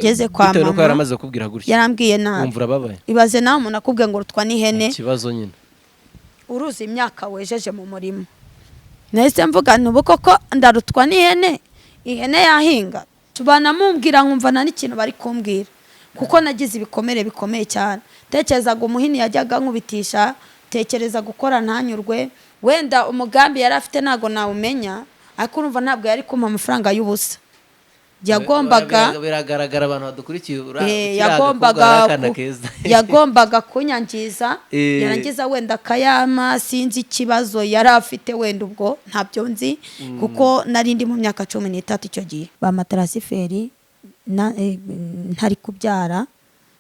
geze kwa bitewe nuko mama yaramaze kubwira gutya yarambwiye nabi umva urababaye ibaze nawe umuntu akubwiye ngo rutwa n'ihene ikibazo nyine uruzi imyaka wejeje mu murimo nahise mvuga nubu koko ndarutwa n'ihene ihene yahinga tubana mumbwira nkumva nta n'ikintu bari kumbwira kuko nagize ibikomere bikomeye cyane tekerezaga umuhini yajyaga nkubitisha tekereza gukora ntanyurwe wenda umugambi yari afite nago nawumenya ariko urumva ntabwo yari kumpa amafaranga y'ubusa yagombaga biragaragara abantu badukurikiye yagombaga kunyangiza yarangiza wenda akayama sinzi ikibazo yari afite wenda ubwo ntabyo nzi kuko nari ndi mu myaka 13 icyo gihe ba matarasiferi ntari kubyara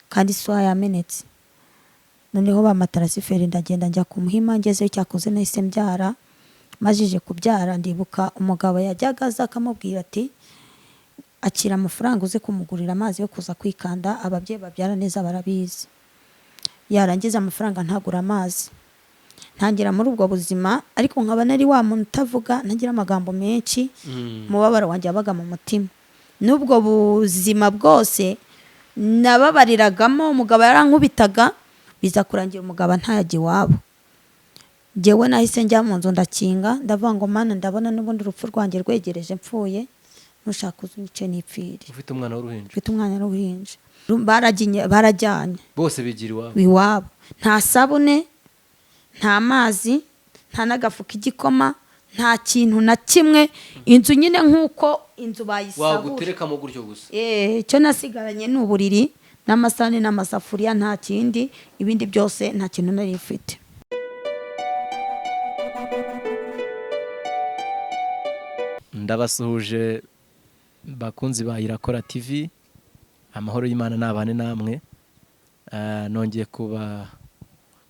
kandi swa yamenetse noneho ba matarasiferi ndagenda njya ku muhima ngeze cyakoze nahise mbyara majije kubyara ndibuka umugabo yajyaga aza akamubwira ati akira amafaranga uze kumugurira amazi yo kuza kwikanda ababyeyi babyara neza barabizi yarangiza amafaranga ntagura amazi ntangira muri ubwo buzima ariko nkaba nari wa muntu utavuga ntagira amagambo menshi mubabaro wanjye abaga mu mutima n'ubwo buzima bwose nababariragamo umugabo yarankubitaga biza kurangira umugabo ntayaje iwabo jewe nahise njya mu nzu ndakinga ndavuga ngo mana ndabona n'ubundi urupfu rwanjye rwegereje mpfuye nushaka uzunice nipfiri ufite umwana w'uruhinja ufite umwana w'uruhinja barajyanye bose bigira iwabo nta sabune nta mazi nta n'agafuka igikoma nta kintu na kimwe inzu nyine nk'uko inzu bayisahura wagutereka mu gutyo gusa icyo nasigaranye ni uburiri n'amasahani n'amasafuriya nta kindi ibindi byose nta kintu nari mfite ndabasuhuje bakunzi ba Irakora TV amahoro y'Imana nabane namwe nongeye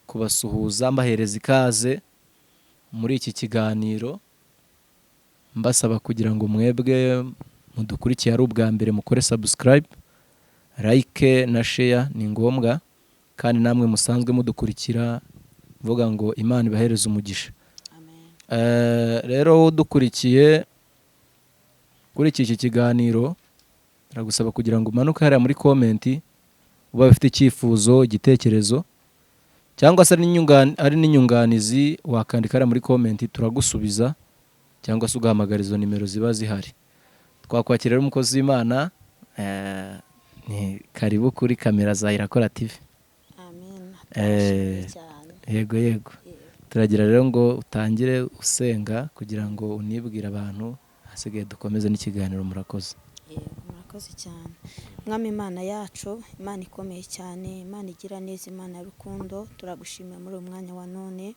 kubasuhuza mbahereza ikaze muri iki kiganiro mbasaba kugira ngo mwebwe mudukurikiye ari ubwa mbere mukore subscribe like na share ni ngombwa kandi namwe musanzwe mudukurikira mvuga ngo Imana ibahereze umugisha rero udukurikiye kuri iki kiganiro ndagusaba kugira ngo umanuke hariya muri comment uba ufite icyifuzo igitekerezo cyangwa se ari n'inyunganizi wakandika muri comment turagusubiza cyangwa se ugahamagara izo nimero ziba zihari twakwakira rero umukozi w'Imana ni karibu kuri kamera za Irakora TV. Amen. Yego turagira rero ngo utangire usenga kugira ngo unibwire abantu hasigaye dukomeze n'ikiganiro murakoze. Murakoze cyane mwami Imana yacu Imana ikomeye cyane Imana igira neza Imana rukundo turagushimiye muri umwanya wa none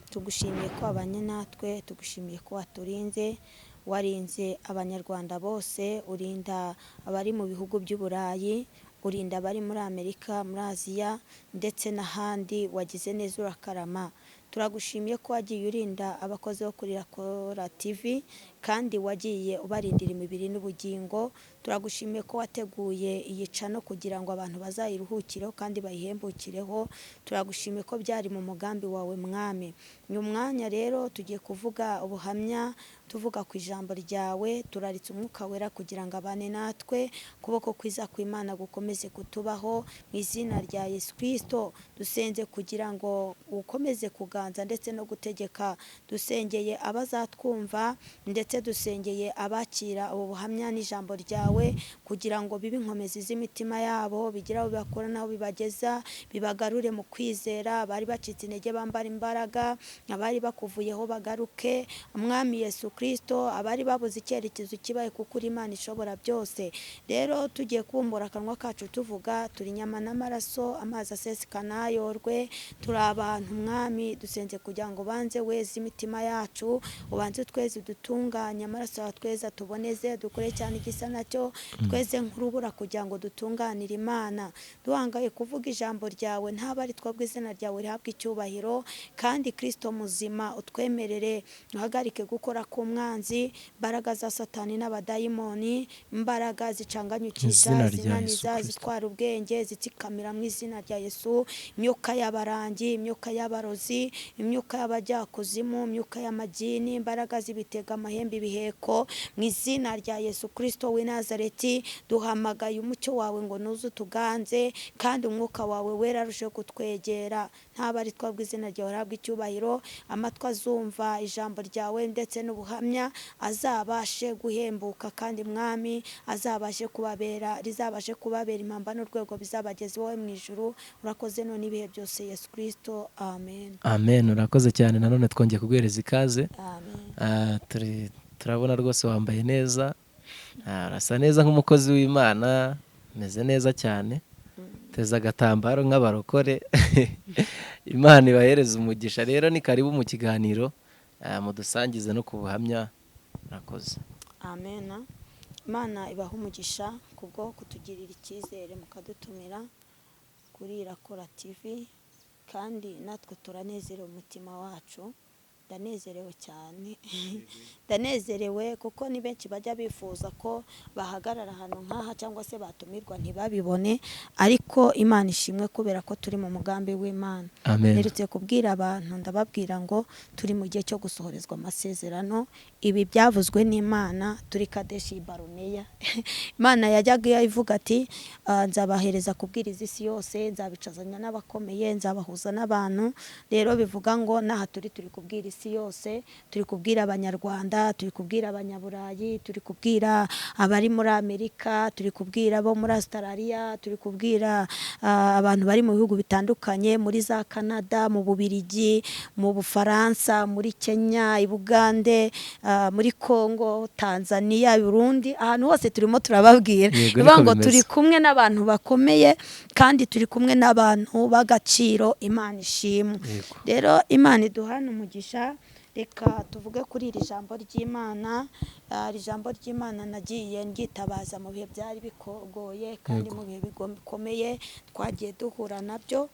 tugushimiye ko abanye natwe tugushimiye ko waturinze warinze abanyarwanda bose urinda abari mu bihugu by'uburayi urinda abari muri Amerika muri Aziya ndetse n'ahandi wagize neza urakarama turagushimiye ko wagiye urinda abakozi bo kuri Irakora TV kandi wagiye ubarindira imibiri n'ubugingo turagushimiye ko wateguye iyi cano kugira ngo abantu bazayiruhukireho kandi bayihembukireho turagushimiye ko byari mu mugambi wawe mwami uyu mwanya rero tugiye kuvuga ubuhamya tuvuga ku ijambo ryawe turaritse umwuka wera kugira ngo abane natwe kuboko kwiza kw'Imana gukomeze kutubaho mu izina rya Yesu Kristo dusenze kugira ngo ukomeze kuganza ndetse no gutegeka dusengeye abazatwumva ndetse dusengeye abakira ubu buhamya n'ijambo ryawe kugira ngo bibe inkomezi z'imitima yabo bigira aho bakora naho bibageza bibagarure mu kwizera bari bacitse intege bambara imbaraga abari bakuvuyeho bagaruke mwami Yesu Kristo abari babuze icyerekezo kibaye kuko uri Imana ishobora byose rero tugiye kumbura akanwa kacu tuvuga turi nyama n'amaraso amazi asesekana yorwe turi abantu mwami dusenze kugira ngo banze weze imitima yacu ubanze tweze dutunganya amaraso ya tweza tuboneze dukore cyane igisa nacyo tweze nk'urubura kugira ngo dutunganire Imana duhangaye kuvuga ijambo ryawe ntabari twabwe izina ryawe rihabwe icyubahiro kandi Kristo muzima utwemerere uhagarike gukora ku mwanzi imbaraga za satani n'abadayimoni imbaraga zicanganyukisha zinaniza zitwara ubwenge zitsikamira mu izina rya Yesu imyuka y'abarangi imyuka y'abarozi imyuka y'abajyakuzimu imyuka y'amagini imbaraga zibitega amahembe guhemba ibiheko mu izina rya Yesu Kristo w'i Nazareti. Duhamagaye umucyo wawe ngo nuze utuganze, kandi umwuka wawe wera arusheho kutwegera. Ntaba ari twabwe izina ryawe rabwe icyubahiro, amatwi azumva ijambo ryawe ndetse n'ubuhamya azabashe guhembuka, kandi mwami azabashe kubabera, rizabashe kubabera impamba n'urwego bizabageza wowe mu ijuru. Urakoze none ibihe byose Yesu Kristo, amen. Amen. Urakoze cyane, nanone twongeye kuguhereza ikaze. Amen. Turabona rwose wambaye neza, urasa neza nk'umukozi w'Imana, meze neza cyane, teza agatambaro nk'abarokore. Imana ibahereza umugisha. Rero ni karibu mu kiganiro, mudusangize no ku buhamya. Urakoze. Amen. Imana ibaha umugisha kubwo kutugirira icyizere mukadutumira kuri Irakora TV, kandi natwe turanezerewe umutima wacu. Ndanezerewe cyane. Ndanezerewe kuko ni benshi bajya bifuza ko bahagarara ahantu nk'aha cyangwa se batumirwa ntibabibone, ariko Imana ishimwe kubera ko turi mu mugambi w'Imana. Neretse kubwira abantu, ndababwira ngo turi mu gihe cyo gusohorezwa amasezerano. Ibi byavuzwe n'Imana turi Kadeshi Baruneya. Imana yajyaga ivuga ati nzabahereza kubwiriza isi yose, nzabicazanya n'abakomeye, nzabahuza n'abantu. Rero bivuga ngo naha turi kubwira isi yose, turi kubwira abanyarwanda, turi kubwira abanyaburayi, turi kubwira abari muri Amerika, turi kubwira abo muri Australia, turi kubwira abantu bari mu bihugu bitandukanye, muri za Canada, mu Bubiligi, mu Bufaransa, muri Kenya, i Bugande, muri Congo, Tanzania, Burundi, ahantu hose turimo turababwira. Bivuga ngo turi kumwe n'abantu bakomeye, kandi turi kumwe n'abantu b'agaciro. Imana ishimwe. Rero Imana iduhana umugisha. Reka tuvuge kuri iri jambo ry'Imana. Iri jambo ry'Imana nagiye ngitabaza mu bihe byari bigoye, kandi mu bihe bikomeye twagiye duhura nabyo.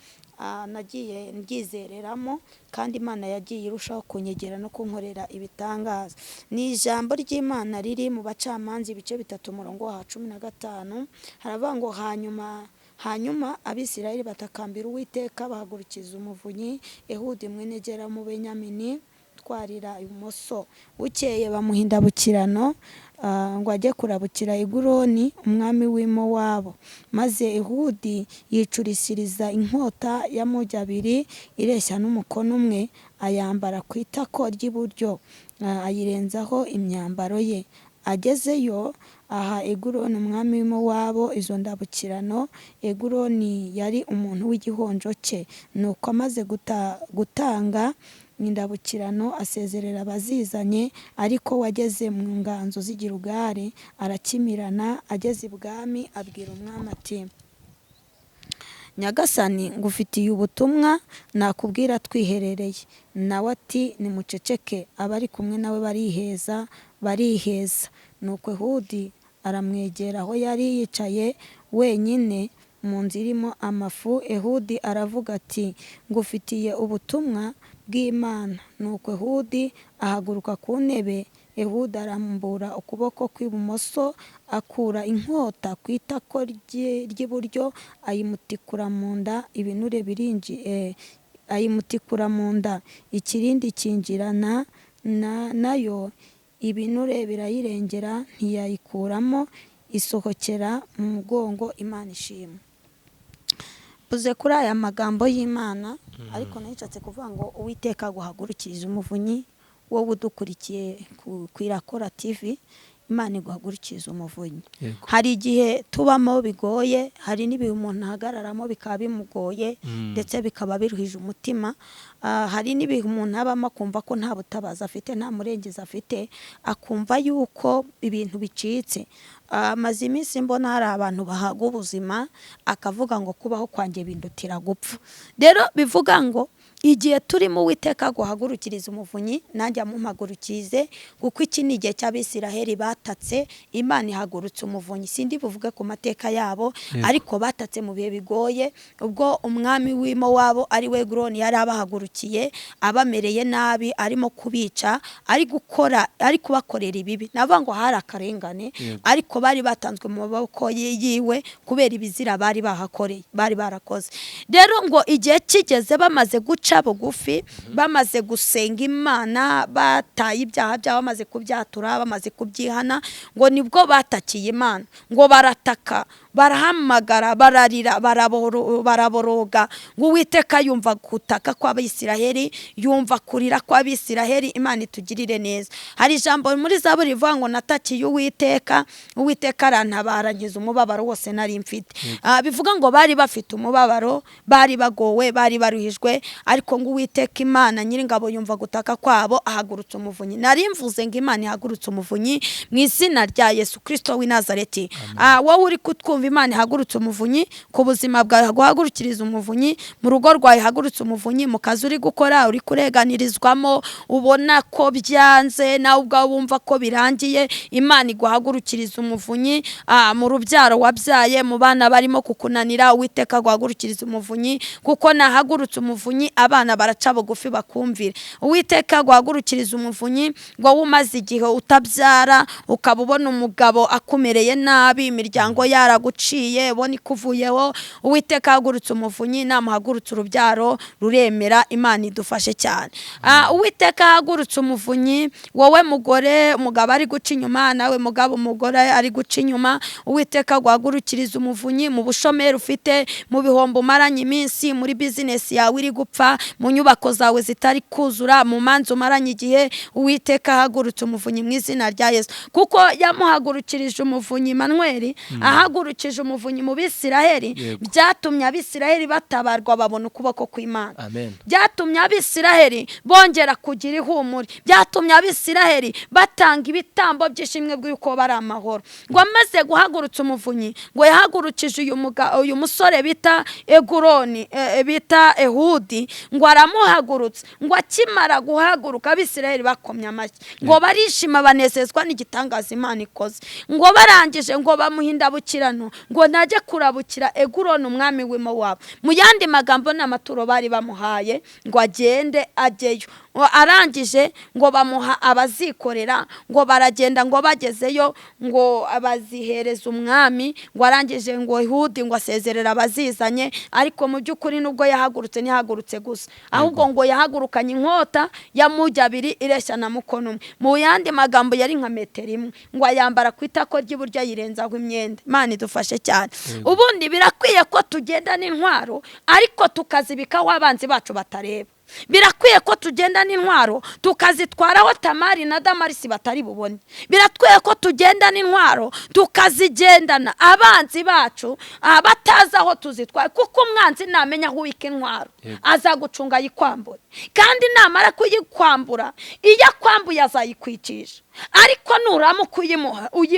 Nagiye ngyizereramo, kandi Imana yagiye irushaho kunyegera no kunkorera ibitangaza. Ni ijambo ry'Imana riri mu Bacamanza ibice 3 umurongo wa 15. Haravuga ngo hanyuma Abisirayeli batakambira Uwiteka, bahagurukiza umuvunyi Ehudi mwene Gera mu Benyamini twarira ibumoso. Bukeye bamuhindabukirano ngo ajye kurabukira Eguroni umwami w'Imowabu. Maze Ehudi yicurisiriza inkota y'amugi abiri ireshya n'umukono umwe, ayambara ku itako ry'iburyo, ayirenzaho imyambaro ye. Agezeyo aha Eguroni umwami w'Imowabu izo ndabukirano. Eguroni yari umuntu w'igihonjo cye. Nuko amaze gutanga indabukirano asezerera abazizanye, ariko wageze mu nganzo z'Igirugari arakimirana. Ageze ibwami abwira umwami ati, Nyagasani, ngufitiye ubutumwa nakubwira twiherereye. Nawe ati, nimuceceke. Abari kumwe nawe bariheza. Nuko Ehudi aramwegera aho yari yicaye wenyine mu nzu irimo amafu. Ehudi aravuga ati, ngufitiye ubutumwa bw'Imana. Nuko Ehudi ahaguruka ku ntebe. Ehudi arambura ukuboko kw'ibumoso, akura inkota ku itako ry'iburyo, ayimutikura mu nda. Ibinure ayimutikura mu nda, ikirindi kinjirana nayo, ibinure birayirengera, ntiyayikuramo, isohokera mu mugongo. Imana ishimwe. Buze kuri aya magambo y'Imana, ariko nishatse kuvuga ngo Uwiteka guhagurukiriza umuvunyi. Wowe udukurikiye ku Irakora TV, Imana iguhagurukiriza umuvunyi. Hari igihe tubamo bigoye, hari n'ibihe umuntu ahagararamo bikaba bimugoye, ndetse bikaba biruhije umutima. Hari n'ibihe umuntu abamo akumva ko nta butabazi afite, nta murengezi afite, akumva yuko ibintu bicitse. Maze iminsi mbona hari abantu bahaga ubuzima, akavuga ngo kubaho kwanjye bindutira gupfa. Rero bivuga ngo igihe turimo Uwiteka guhagurukiriza umuvunyi, nanjye amumpagurukirize, kuko iki ni igihe cy'Abisiraheli batatse. Imana ihagurutse umuvunyi. Sindi buvuge ku mateka yabo, ariko batatse mu bihe bigoye, ubwo umwami w'Imowabu ari we Eguroni yari abahagurukiye, abamereye nabi, arimo kubica, ari kubakorera ibibi. Navuga ngo hari akarengane, ariko bari batanzwe mu maboko yiwe kubera ibizira bari barakoze. Rero ngo igihe kigeze bamaze guca guca bugufi bamaze gusenga Imana, bataye ibyaha byabo, bamaze kubyatura, bamaze kubyihana, ngo nibwo batakiye Imana, ngo barataka, barahamagara, bararira, baraboroga, ngo Uwiteka yumva gutaka kw'Abisiraheli, yumva kurira kw'Abisiraheli. Imana itugirire neza. Hari ijambo muri Zaburi rivuga ngo natakiye Uwiteka, Uwiteka arantabara, nkiza umubabaro wose nari mfite. Bivuga ngo bari bafite umubabaro, bari bagowe, bari baruhijwe, ariko ngo Uwiteka Imana Nyiringabo yumva gutaka kwabo, ahagurutse umuvunyi. Nari mvuze ngo Imana ihagurutse umuvunyi mu izina rya Yesu Kristo w'i Nazareti. Wowe uri kutwumva, Imana ihagurutse umuvunyi ku buzima bwawe, guhagurukiriza umuvunyi mu rugo rwawe, ihagurutse umuvunyi mu kazi uri gukora, uri kureganirizwamo, ubona ko byanze nawe ubwawe wumva ko birangiye, Imana iguhagurukiriza umuvunyi. Mu rubyaro wabyaye, mu bana barimo kukunanira, Uwiteka guhagurukiriza umuvunyi, kuko nahagurutse umuvunyi abana baraca bugufi bakumvira. Uwiteka guhagurukiriza umuvunyi ngo umaze igihe utabyara, ukaba ubona umugabo akumereye nabi, imiryango yaraguciye, ubona ikuvuyeho, Uwiteka hagurutse umuvunyi, namuhagurutse urubyaro ruremera. Imana idufashe cyane. Uwiteka hagurutse umuvunyi, wowe mugore umugabo ari guca inyuma, nawe mugabo umugore ari guca inyuma, Uwiteka guhagurukiriza umuvunyi mu bushomeri ufite, mu bihombo umaranye iminsi, muri business yawe iri gupfa, mu nyubako zawe zitari kuzura, mu manza umaranye igihe, Uwiteka hagurutse umuvunyi mu izina rya Yesu. Kuko yamuhagurukirije umuvunyi Manuel, ahagurukije umuvunyi mu Bisiraheli, byatumye Abisiraheli batabarwa, babona ukuboko kw'Imana. Byatumye Abisiraheli bongera kugira ihumure, byatumye Abisiraheli batanga ibitambo by'ishimwe bw'uko bari amahoro. Ngo amaze guhagurutsa umuvunyi, ngo yahagurukije uyu musore bita Eguroni, bita Ehudi, ngo aramuhagurutsa, ngo akimara guhaguruka Abisiraheli bakomye amashyi, ngo barishima banezezwa n'igitangaza Imana ikoze. Ngo barangije ngo bamuhindabukirano, ngo najye kurabukira Eguroni umwami w'Imowabu. Mu yandi magambo n'amaturo bari bamuhaye ngo agende ajyeyo. Arangije ngo bamuha abazikorera, ngo baragenda, ngo bagezeyo ngo abazihereza umwami, ngo arangije ngo Ehudi ngo asezerera abazizanye. Ariko mu by'ukuri nubwo yahagurutse ntihagurutse gusa, ahubwo ngo yahagurukanye inkota ya mujya abiri ireshya na mukono umwe. Mu yandi magambo yari nka metero imwe, ngo ayambara ku itako ry'iburyo ayirenzaho imyenda. Imana idufashe cyane. Ubundi birakwiye ko tugenda n'intwaro, ariko tukazibikaho abanzi bacu batareba. Birakwiye ko tugenda n'intwaro tukazitwaraho Tamari na Damarisi batari bubone. Birakwiye ko tugenda n'intwaro tukazigendana abanzi bacu bataza aho tuzitwaye, kuko umwanzi namenya aho ubika intwaro azagucunga yikwambura, kandi namara kuyikwambura, iyo akwambuye azayikwicisha. Ariko nuramuka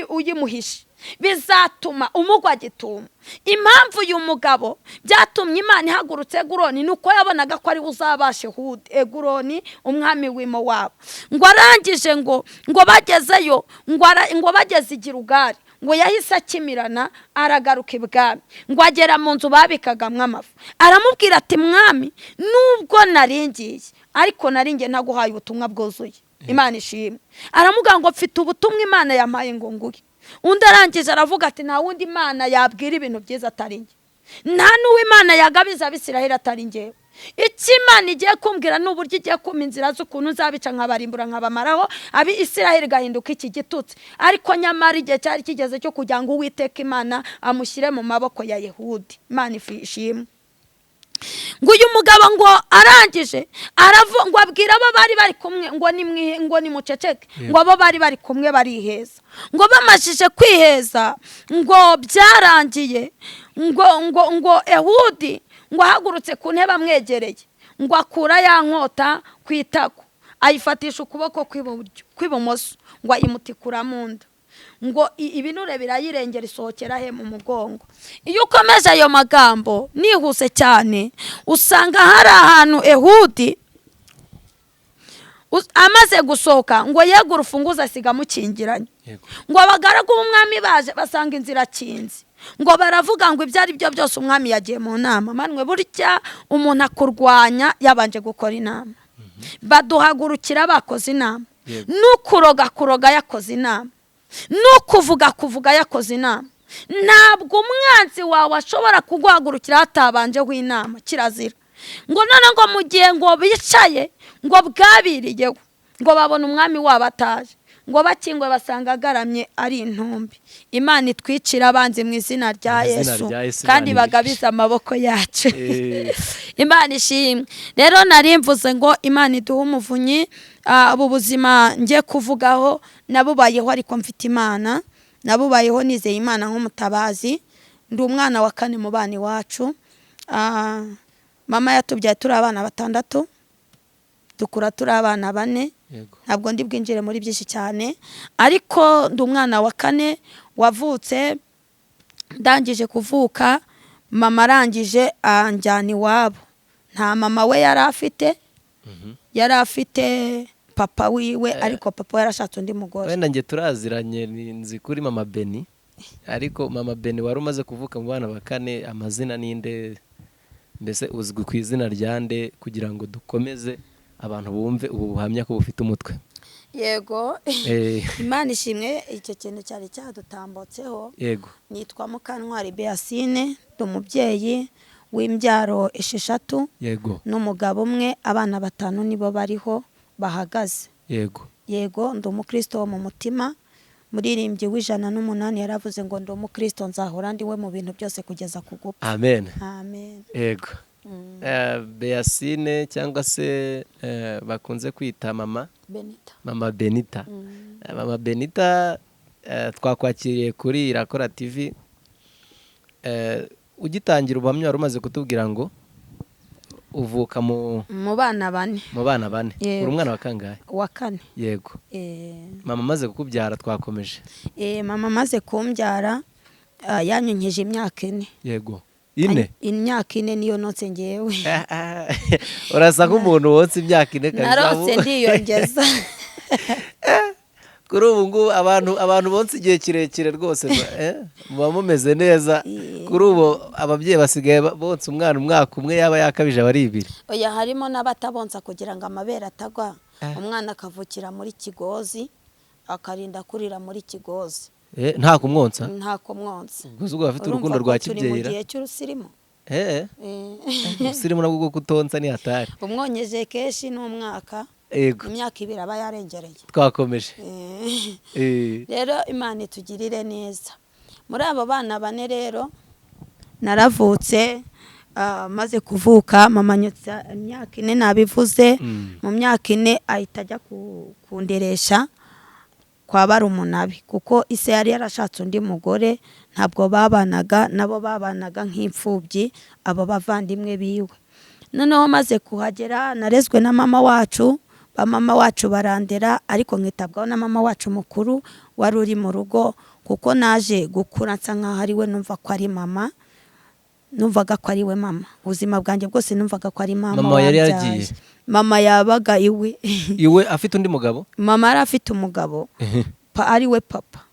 uyimuhisha, bizatuma umugwa gituma. Impamvu uyu mugabo byatumye Imana ihagurutse Eguroni nuko yabonaga ko ari uzabashe Eguroni umwami w'Imowabu. Ngo arangije ngo bagezeyo, ngo bageze i Gilugari, ngo yahise akimirana aragaruka ibwami, ngo agera mu nzu babikagamwe amafu. Aramubwira ati mwami, nubwo naringiye, ariko naringiye ntaguhaye ubutumwa bwuzuye. Imana ishimwe. Aramubwira ngo mfite ubutumwa Imana yampaye ngo nguhe. Undi arangije aravuga ati nta wundi Imana yabwira ibintu byiza atari njye, nta n'uwo Imana yagabiza Abisiraheli atari njyewe. Icyo Imana igiye kumbwira n'uburyo igiye kumpa inzira z'ukuntu nzabica nkabarimbura nkabamaraho Abisiraheli gahinduka iki gitutsi. Ariko nyamara igihe cyari kigeze cyo kugira ngo Uwiteka Imana amushyire mu maboko ya Ehudi. Imana ishimwe. Ngo uyu mugabo ngo arangije ngo abwira abo bari bari kumwe ngo ni muceceke, ngo abo bari bari kumwe bariheza. Ngo bamashije kwiheza, ngo byarangiye, ngo Ehudi ngo ahagurutse ku ntebe amwegereye, ngo akura ya nkota ku itako, ayifatisha ukuboko kw'ibumoso, ngo ayimutikura mu nda. Ngo ibinure birayirengera isohokera he mu mugongo. Iyo ukomeje ayo magambo nihuse cyane, usanga hari ahantu Ehudi amaze gusohoka ngo yegura urufunguzo asiga mukingiranye. Ngo abagaragu b'umwami baje basanga inzira kinzi, ngo baravuga ngo ibyo ari byo byose umwami yagiye mu nama. Manwe burya umuntu akurwanya yabanje gukora inama. Baduhagurukira bakoze inama, n'ukuroga yakoze inama, n'ukuvuga yakoze inama. Ntabwo umwanzi wawe ashobora kuguhagurukira hatabanjeho inama, kirazira. ngo none ngo mu gihe ngo bicaye ngo bwabiriyeho ngo babona umwami wabo ataje ngo bakingwe basanga agaramye ari intumbi. Imana itwicira abanzi mu izina rya Yesu kandi bagabiza amaboko yacu. Imana ishimwe. Rero nari mvuze ngo Imana iduha umuvunyi. Ubu buzima ngiye kuvugaho nabubayeho ariko mfite Imana, nabubayeho nizeye Imana nk'umutabazi. Ndi umwana wa 4 mu bana iwacu. Mama yatubyaye turi abana 6, dukura turi abana 4. Ntabwo ndi bwinjire muri byinshi cyane, ariko ndi umwana wa 4 wavutse. Ndangije kuvuka mama arangije anjyana iwabo. Nta mama we yari afite papa wiwe, ariko papa yarashatse undi mugore. Wenda nge turaziranye nzi kuri mama Beni, ariko mama Beni wari umaze kuvuka mu bana ba 4, amazina ninde mbese uzwi ku izina ryande kugira ngo dukomeze abantu bumve ubu buhamya ko bufite umutwe? Yego. Imana ishimwe. Icyo kintu cyari cyadutambotseho. Yego. Nitwa Mukantwari Beasine, umubyeyi w'imbyaro 6. Yego. N'umugabo umwe, abana 5 nibo bariho bahagaze. Yego. Yego. Ndi umukristo wo mu mutima. Muririmbyi w'108 yaravuze ngo ndi umukristo nzahora ndiwe mu bintu byose kugeza ku gupfa. Amen. Amen. Yego. Beasine cyangwa se bakunze kwita mama Benita. Mama Benita. Mama Benita twakwakiriye kuri Irakora TV. Ugitangira ubuhamya wari umaze kutubwira ngo uvuka mu bana 4. Mu bana 4. Uri umwana wa kangahe? Wa 4. Yego. Mama maze kukubyara twakomeje. Mama maze kumbyara yanyonkeje imyaka 4. Yego. 4? Imyaka 4 niyo notse ngewe. Urasa nk'umuntu wotse imyaka 4 kandi narose ndiyongeza. Kuri ubu ngubu abantu bonse igihe kirekire rwose muba mumeze neza. Kuri ubu ababyeyi basigaye bonse umwana umwaka umwe yaba yakabije abari 2. Oya, harimo n'abatabonsa kugira ngo amabere atagwa. Umwana akavukira muri kigozi akarinda kurira muri kigozi. Nta kumwonsa? Nta kumwonsa. Gusa bafite urukundo rwa kibyeyi. Mu gihe cy'urusirimo. Usirimo nabwo kutonsa ni hatari. Umwonyeje keshi n'umwaka. Yego. Imyaka 2 aba yarengereye. Twakomeje. Rero Imana itugirire neza. Muri abo bana 4 rero naravutse. Maze kuvuka mama nyotsa imyaka 4 nabivuze. Mu myaka 4 ahita ajya kunderesha kwa barumunabi, kuko ise yari yarashatse undi mugore, ntabwo babanaga, nabo babanaga nk'imfubyi abo bavandimwe biwe. Noneho maze kuhagera narezwe na mama wacu. Mama wacu barandera, ariko nkitabwaho na mama wacu mukuru wari uri mu rugo, kuko naje gukura nsa nkaho ari we numva ko ari mama. Numvaga ko ari we mama. Ubuzima bwanjye bwose numvaga ko ari mama. Mama yari yagiye. Mama yabaga iwe. Iwe afite undi mugabo? Mama yari afite umugabo. Ari we papa.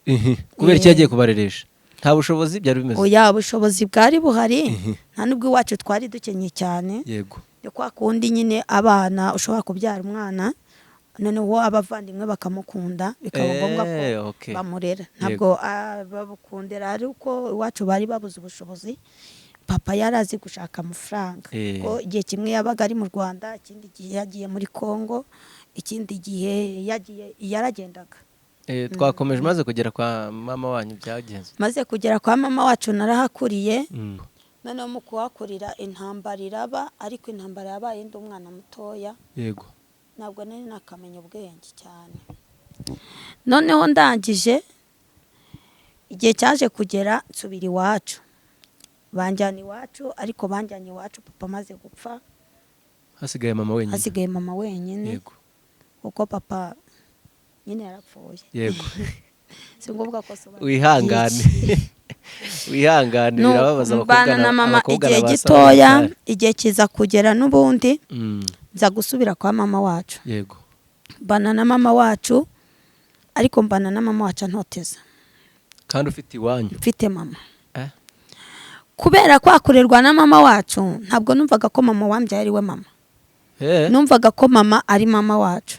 Kubera iki yagiye kubareresha? Nta bushobozi byari bimeze? Oya, ubushobozi bwari buhari. Nta nubwo iwacu twari dukenye cyane. Yego. Yo kwa kundi nyine abana ushobora kubyara umwana, noneho abavandimwe bakamukunda, bikaba ngombwa ko bamurera. Ntabwo babukundira, ariko iwacu bari babuze ubushobozi. Papa yarazi gushaka amafaranga. Ko igihe kimwe yabaga ari mu Rwanda, ikindi gihe yagiye muri Kongo, ikindi gihe yaragendaga. Twakomeje maze kugera kwa mama wanyu byagenze? Maze kugera kwa mama wacu narahakuriye. Noneho mu kuhakurira intambara iraba, ariko intambara yabaye ndi umwana mutoya. Yego. Ntabwo nari nakamenya ubwenge cyane. Noneho ndangije igihe cyaje kugera nsubira iwacu. Banjyana iwacu, ariko banjyanye iwacu papa maze gupfa. Hasigaye mama wenyine? Hasigaye mama wenyine. Yego. Kuko papa nyine yarapfuye. Yego. Singombwa ko wihangane. Wihangane birababaza abakobwa na mama igihe gitoya, igihe kiza kugera n'ubundi nza gusubira kwa mama wacu. Yego. Mbana na mama wacu, ariko mbana na mama wacu ntoteza. Kandi ufite iwanyu? Mfite mama. Kubera kwakurerwa na mama wacu, ntabwo numvaga ko mama wambyaye ari we mama. Numvaga ko mama ari mama wacu.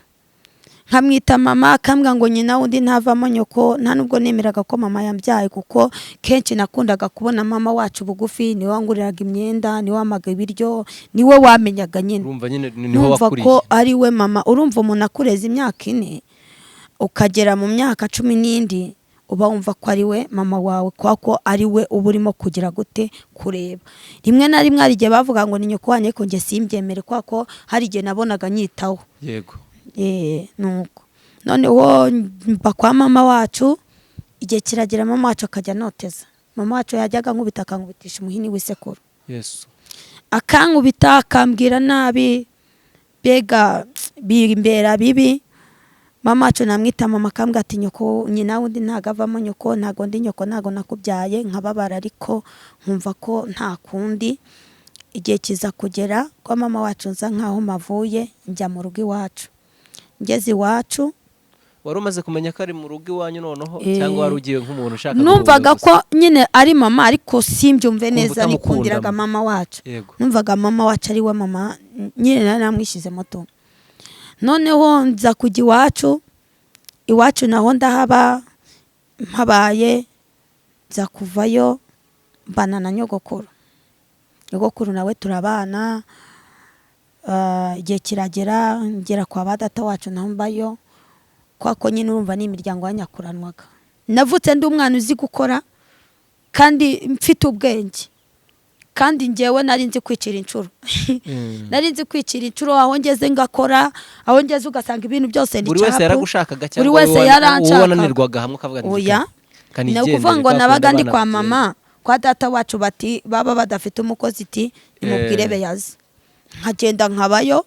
nkamwita mama akambwira ngo nyina undi ntavamo nyoko. Nta nubwo nemeraga ko mama yambyaye kuko kenshi nakundaga kubona mama wacu bugufi, niwe wanguriraga imyenda, niwe wamaga ibiryo, niwe wamenyaga nyine. urumva nyine niho wakuriye ko ari we mama. Urumva umuntu akureza imyaka 4 ukagera mu myaka 10 uba wumva ko ari we mama wawe, kwako ari we uba urimo kugira gute kureba. Rimwe na rimwe hari igihe bavuga ngo ni nyoko wanjye, ko njye simbyemere kwako hari igihe nabonaga nyitaho. yego nuko noneho mba kwa mama wacu. Igihe kiragira mama wacu akajya noteza. Mama wacu yajyaga nkubita akankubitisha umuhini w'isekuru, yesu akankubita akambwira nabi, bega bimbera bibi. Mama wacu namwita mama akambwira ati nyoko nyina wundi ntagavamo nyoko, ntago ndi nyoko, ntago nakubyaye. Nkababara ariko nkumva ko nta kundi. Igihe kiza kugera kwa mama wacu nza nkaho mavuye, njya mu rugo iwacu. Ngeze iwacu wari umaze kumenya ko ari mu rugo iwanyu noneho, cyangwa wari ugiye nk'umuntu ushaka numvaga ko nyine ari mama, ariko simbyumve neza. Nikundiraga mama wacu, numvaga mama wacu ari we mama nyine, naramwishize moto. Noneho nza kujya iwacu naho ndahaba, mpabaye nza kuvayo mbana na nyogokuru. Nyogokuru nawe turabana. Igihe kiragera ngera kwa badata wacu naho mbayo, kwako nyine urumva ni imiryango yanyakuranwaga. Navutse ndi umwana uzi gukora kandi mfite ubwenge, kandi njyewe nari nzi kwicira inshuro. Nari nzi kwicira inshuro, aho ngeze ngakora, aho ngeze ugasanga ibintu byose ndi buri wese yaragushakaga, cyangwa buri wese yaranshaka. wananirwaga hamwe ukavuga ati oya, ni ukuvuga ngo nabaga ndi kwa mama, kwa data wacu bati baba badafite umukozi iti nimubwire beyaze. Nkagenda nkabayo,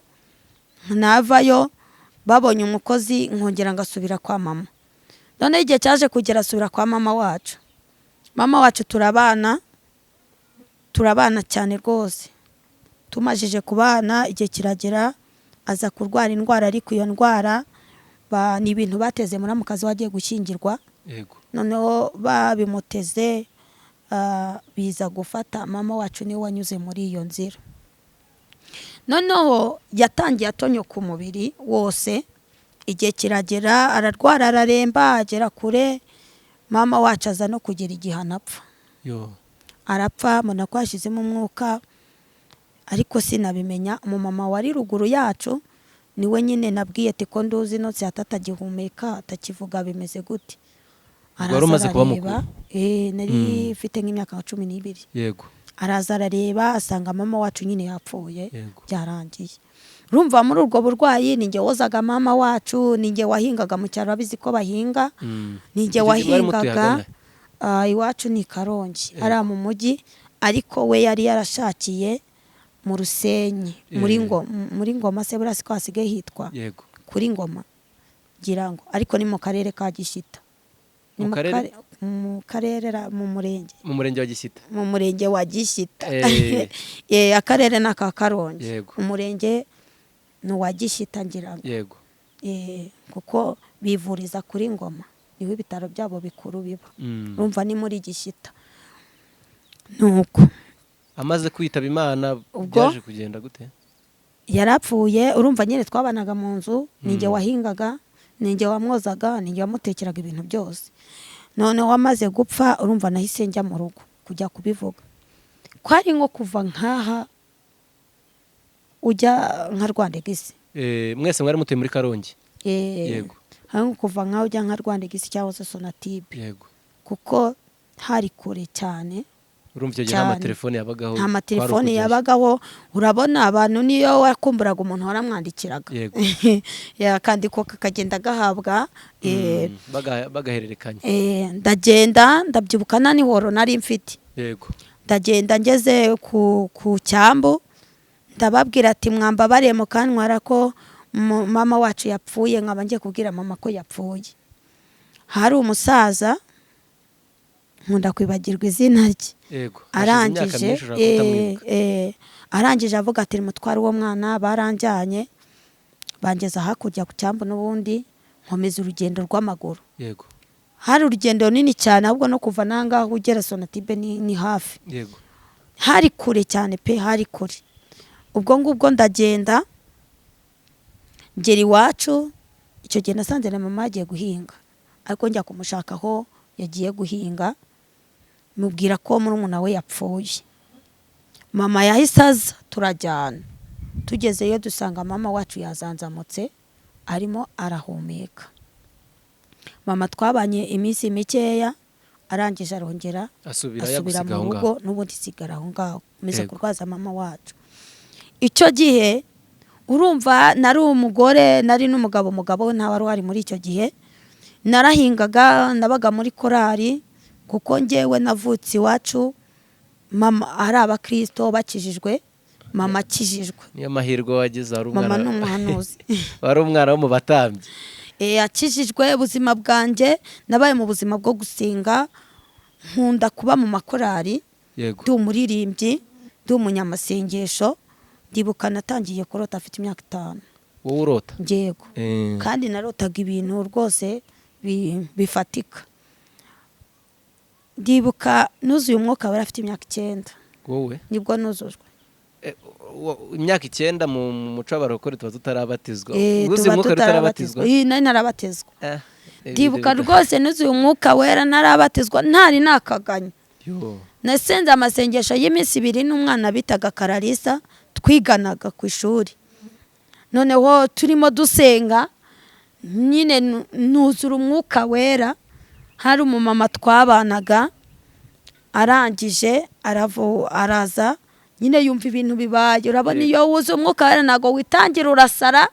navayo, babonye umukozi nkongera ngasubira kwa mama. None igihe cyaje kugera asubira kwa mama wacu. Mama wacu turabana cyane rwose. Tumajije kubana, igihe kiragera aza kurwara indwara, ariko iyo ndwara ni ibintu bateze muri mukazi wagiye gushyingirwa. yego Noneho babimuteze, biza gufata mama wacu niwe wanyuze muri iyo nzira. Noneho yatangiye atonyo ku mubiri wose. Igihe kiragera ararwara, araremba, agera kure. Mama wacu aza no kugira igihe anapfa. Arapfa, mbona ko yashizemo umwuka, ariko sinabimenya. Umumama wari ruguru yacu niwe nyine nabwiye ati ko nduzi no cyatagihumeka, atakivuga bimeze gute. wari umaze kuba mukuru? Nari mfite nk'imyaka 12. yego Araza arareba, asanga mama wacu nyine yapfuye, byarangiye. Urumva muri ubwo burwayi ninjye wozaga mama wacu, ninjye wahingaga mu cyaro, abizi ko bahinga. Ninjye wahingaga. Iwacu ni Karongi, ari mu mujyi, ariko we yari yarashakiye mu Rusenyi, muri Ngoma se burasi ko hasigaye hitwa yego kuri Ngoma girango, ariko ni mu karere ka Gishyita. Mu karere mu murenge wa Gishyita. Mu murenge wa Gishyita. Akarere n'aka Karongi. Umurenge ni wa Gishyita ngirango. yego kuko bivuriza kuri Ngoma, niho ibitaro byabo bikuru biba. Urumva ni muri Gishyita. Nuko amaze kwitaba Imana byaje kugenda gute? Yarapfuye. Urumva nyine twabanaga mu nzu, ninjye wahingaga, ninjye wamwozaga, ninjye wamutekeraga ibintu byose. None wamaze gupfa, urumva nahise njya mu rugo kujya kubivuga. Kwari nko kuva nkaha ujya nka Rwandegisi. Mwese mwari mutuye muri Karongi? Yego. Nko kuva nkaho ujya nka Rwandegisi cyangwa se Sonatibe. Yego. Kuko hari kure cyane. Urumva nta amatelefone yabagaho? Nta amatelefone yabagaho. Urabona abantu niyo wakumburaga umuntu waramwandikiraga. Yego. Yakandiko kakagenda gahabwa. Bagahererekanya. Ndagenda ndabyibukana ni horo nari mfite. Yego. Ndagenda ngeze ku cyambu, ndababwira ati mwambabariye mukantwara ko mama wacu yapfuye. Nkaba ngiye kubwira mama ko yapfuye. Hari umusaza, nkunda kwibagirwa izina rye. Yego. Arangije avuga ati mutwara uwo mwana, baranjyanye bangeza hakurya ku cyambu, n'ubundi nkomeza urugendo rw'amaguru. Yego. Hari urugendo runini cyane, ahubwo no kuva nanga ugera Sonatibe ni hafi. Yego. Hari kure cyane pe, hari kure. Ubwo ngubwo ndagenda ngera iwacu. icyo gihe nasanze na mama yagiye guhinga, ariko njya kumushaka aho yagiye guhinga, mubwira ko murumuna we yapfuye. Mama yahise aza, turajyana. Tugezeyo dusanga mama wacu yazanzamutse arimo arahumeka. Mama twabanye iminsi mikeya, arangije arongera asubira mu rugo, n'ubundi sigara aho ngaho meze kurwaza mama wacu. Icyo gihe urumva nari umugore, nari n'umugabo, umugabo nta wari wari muri icyo gihe. Narahingaga, nabaga muri korari, kuko njyewe navutse iwacu mama ari abakristo bakijijwe, mama akijijwe. Niyo mahirwe wagize, ari umwana. Mama n'umuhanuzi. Wari umwana wo mu batambyi. Akijijwe. Ubuzima bwanjye nabaye mu buzima bwo gusenga, nkunda kuba mu makorari, ndi umuririmbyi, ndi umunyamasengesho. Ndibuka natangiye kurota afite imyaka 5. Wowe urota? Yego. Kandi narotaga ibintu rwose bifatika. Ndibuka nuzuye umwuka wera afite imyaka 9. Wowe? Nibwo nuzujwe. Imyaka 9 mu muco w'abarokore tuba tutarabatizwa. Uzuye umwuka tutarabatizwa? Nari narabatizwa. Ndibuka rwose nuzuye umwuka wera narabatizwa, ntari nakaganye. Nasenze amasengesho y'iminsi 2 n'umwana bitaga Kararisa, twiganaga ku ishuri. Noneho turimo dusenga, nyine nuzura umwuka wera. Hari umumama twabanaga, arangije araza, nyine yumva ibintu bibaye. Urabona iyo wuze umwuka wera ntago witangira urasara.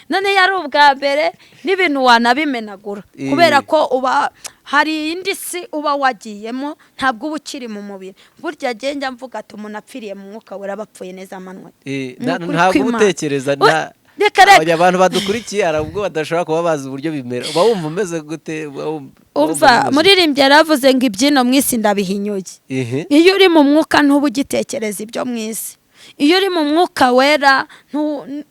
None yari ubwa mbere n'ibintu wanabimenagura, kubera ko uba hari indi si uba wagiyemo, ntabwo uba ukiri mu mubiri. Burya agenda mvuga ati umuntu apfiriye mu mwuka wera bapfuye neza amanwa. Ntabwo utekereza abantu badukurikiye arabwo badashobora kuba bazi uburyo bimera. Uba wumva umeze gute? Umva muririmbye yaravuze ngo ibyino mwisi ndabihinyuye. Iyo uri mu mwuka ntuba ugitekereza ibyo mwisi. Iyo uri mu mwuka wera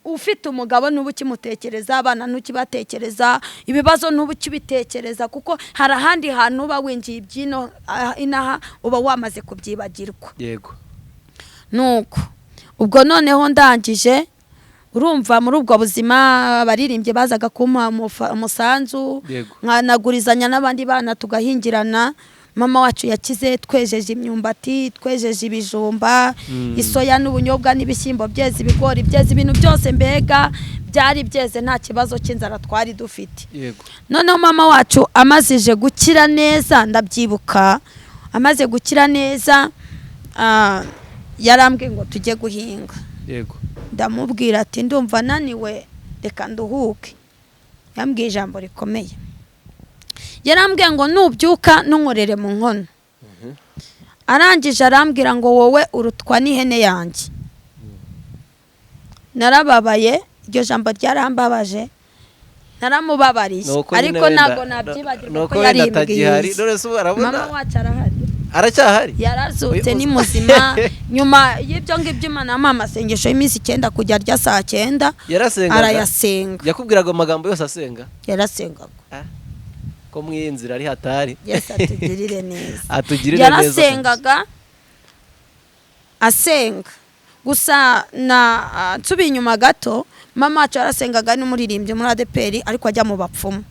ufite umugabo ntuba ukimutekereza, abana ntukibatekereza, ibibazo ntuba ukibitekereza, kuko hari ahandi hantu uba winjiye ibyino, inaha uba wamaze kubyibagirwa. Yego. Nuko ubwo noneho ndangije, urumva muri ubwo buzima baririmbye bazaga kumpa umusanzu, nkanagurizanya n'abandi bana tugahingirana. Mama wacu yakize twejeje imyumbati, twejeje ibijumba, isoya n'ubunyobwa n'ibishyimbo byeze, ibigori byeze, ibintu byose mbega byari byeze, nta kibazo cy'inzara twari dufite. Noneho mama wacu amazije gukira neza, ndabyibuka amaze gukira neza, yarambwiye ngo tujye guhinga. Ndamubwira ati ndumva naniwe, reka nduhuke. Yambwiye ijambo rikomeye. Yarambwiye ngo nubyuka ntunkorere mu nkono. Arangije arambwira ngo wowe urutwa n'ihene yanjye. Narababaye, iryo jambo ryarambabaje, naramubabariye, ariko ntago nabyibagirwa ko yaribwiye. Mama wacu arahari. Aracyahari? Yarazutse ni muzima. Nyuma y'ibyo ngibyo Imana mama sengesho y'iminsi 9 kujya rya saa 9 arayasenga. Yakubwiraga amagambo yose asenga? Yarasengaga. Ko mwinzira ari hatari. Yes, atugirire neza. Atugirire neza. Yarasengaga, asenga. Gusa na nsubi inyuma gato, mama wacu yarasengaga n'umuririmbyi muri ADPR, ariko ajya mu bapfumu.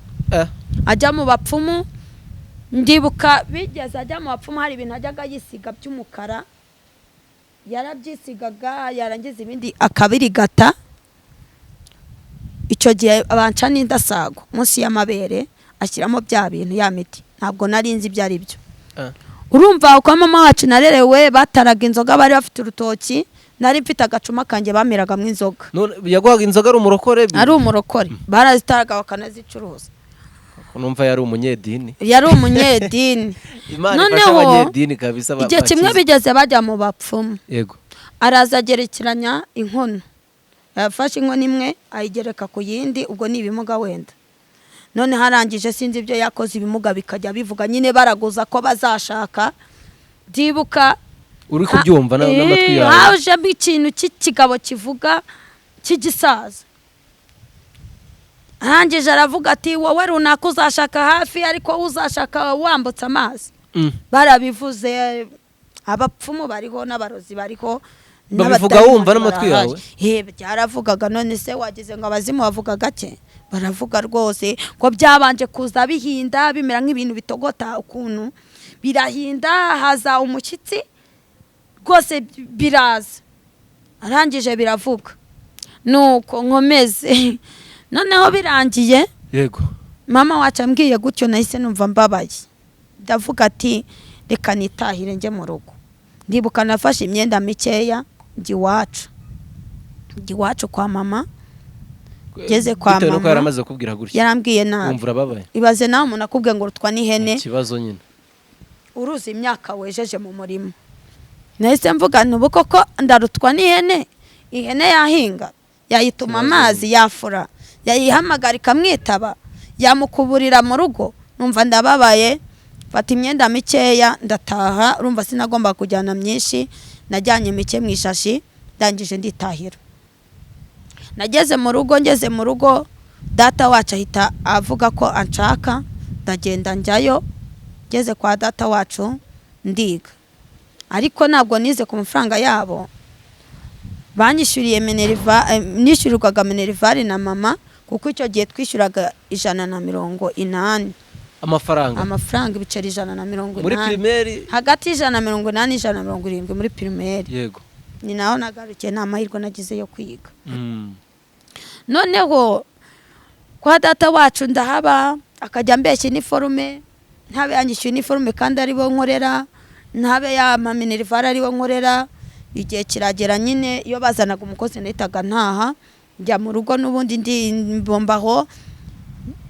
Ajya mu bapfumu. Ndibuka bigeze ajya mu bapfumu, hari ibintu ajyaga yisiga by'umukara, yarabyisigaga, yarangiza ibindi akabirigata. Icyo gihe abanca n'indasago munsi y'amabere, ashyiramo bya bintu, ya miti. Ntabwo nari nzi ibyo ari byo. Urumva uko mama wacu narerewe, bataraga inzoga, bari bafite urutoki, nari mfite agacuma kanjye bamiragamo inzoga. Yaguhaga inzoga ari umurokore? Ari umurokore, barazitaraga bakanazicuruza. Numva yari umunyedini. Yari umunyedini. Imana ifasha abanyedini kabisa. Igihe kimwe bigeze bajya mu bapfumu. Yego. Araza agerekeranya inkono. Yafashe inkono imwe ayigereka ku yindi, ubwo ni ibimuga wenda. None harangije sinzi ibyo yakoze, ibimuga bikajya bivuga, nyine baraguza ko bazashaka. Ndibuka uri kubyumva n'amatwi yawe. Haje ikintu cy'ikigabo kivuga cy'igisaza. Arangije aravuga ati wowe runaka uzashaka hafi, ariko uzashaka wambutse amazi. Barabivuze, abapfumu bariho n'abarozi bariho. Babivuga wumva n'amatwi yawe? Byaravugaga. None se wagize ngo abazimu bavuga gake? baravuga rwose ngo byabanje kuza bihinda bimera nk'ibintu bitogota ukuntu birahinda haza umushyitsi rwose biraza arangije biravuga nuko nkomeze noneho birangiye yego mama wacu ambwiye gutyo nahise numva mbabaye ndavuga ati reka nitahire njye mu rugo ndibuka nafashe imyenda mikeya njya iwacu kwa mama ngeze kwa mama yaramaze kubwira gutya yarambwiye nabi umvura babaye ibaze nawe umuntu akubwiye ngo rutwa n'ihene ikibazo nyine uruzi imyaka wejeje mu murima nahise mvuga nubu koko ndarutwa n'ihene ihene yahinga yayituma amazi yafura yayihamagara ikamwitaba yamukuburira mu rugo numva ndababaye fata imyenda mikeya ndataha urumva sinagomba kujyana myinshi najyanye mike mu ishashi ndangije nditahira ngeze mu rugo data wacu ahita avuga ko anshaka ndagenda njyayo ngeze kwa data wacu ndiga ariko ntabwo nize ku mafaranga yabo banyishyuriye nishyurirwaga minerivare na mama kuko icyo gihe twishyuraga 180 amafaranga ibiceri 180 muri primaire hagati y'180 n'170 muri primaire yego ni naho nagarukiye nta mahirwe nagize yo kwiga noneho kwa data wacu ndahaba akajya mbeshya iniforume ntabe yanyishyuye iniforume kandi ari bo nkorera ntabe yama minerivare ari bo nkorera igihe kiragera nyine iyo bazanaga umukozi nahitaga ntaha njya mu rugo n'ubundi ndi mbombaho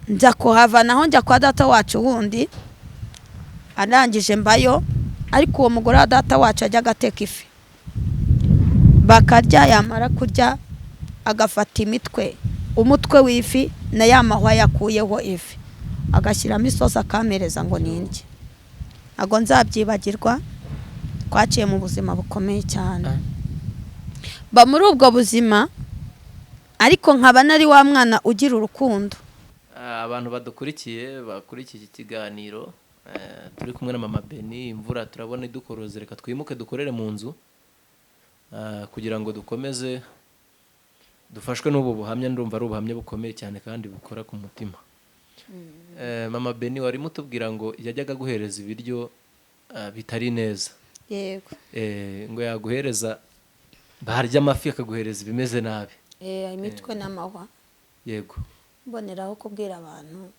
njya kuhava naho njya kwa data wacu wundi arangije mbayo ariko uwo mugore wa data wacu ajya agateka ifi bakarya yamara kurya agafata umutwe w'ifi na ya mahwa yakuyeho ifi agashyiramo isosi akamereza ngo nindye ago nzabyibagirwa twaciye mu buzima bukomeye cyane ba muri ubwo buzima ariko nkaba nari wa mwana ugira urukundo abantu bakurikiye iki kiganiro turi kumwe na mama Beni imvura turabona idukoroze reka twimuke dukorere mu nzu kugira ngo dukomeze dufashwe n'ubu buhamya ndumva ari ubuhamya bukomeye cyane kandi bukora ku mutima mama Beni wari mutubwira ngo yajyaga guhereza ibiryo bitari neza yego ngo yaguhereza barya amafi akaguhereza ibimeze nabi imitwe n'amahwa yego mboneraho kubwira abantu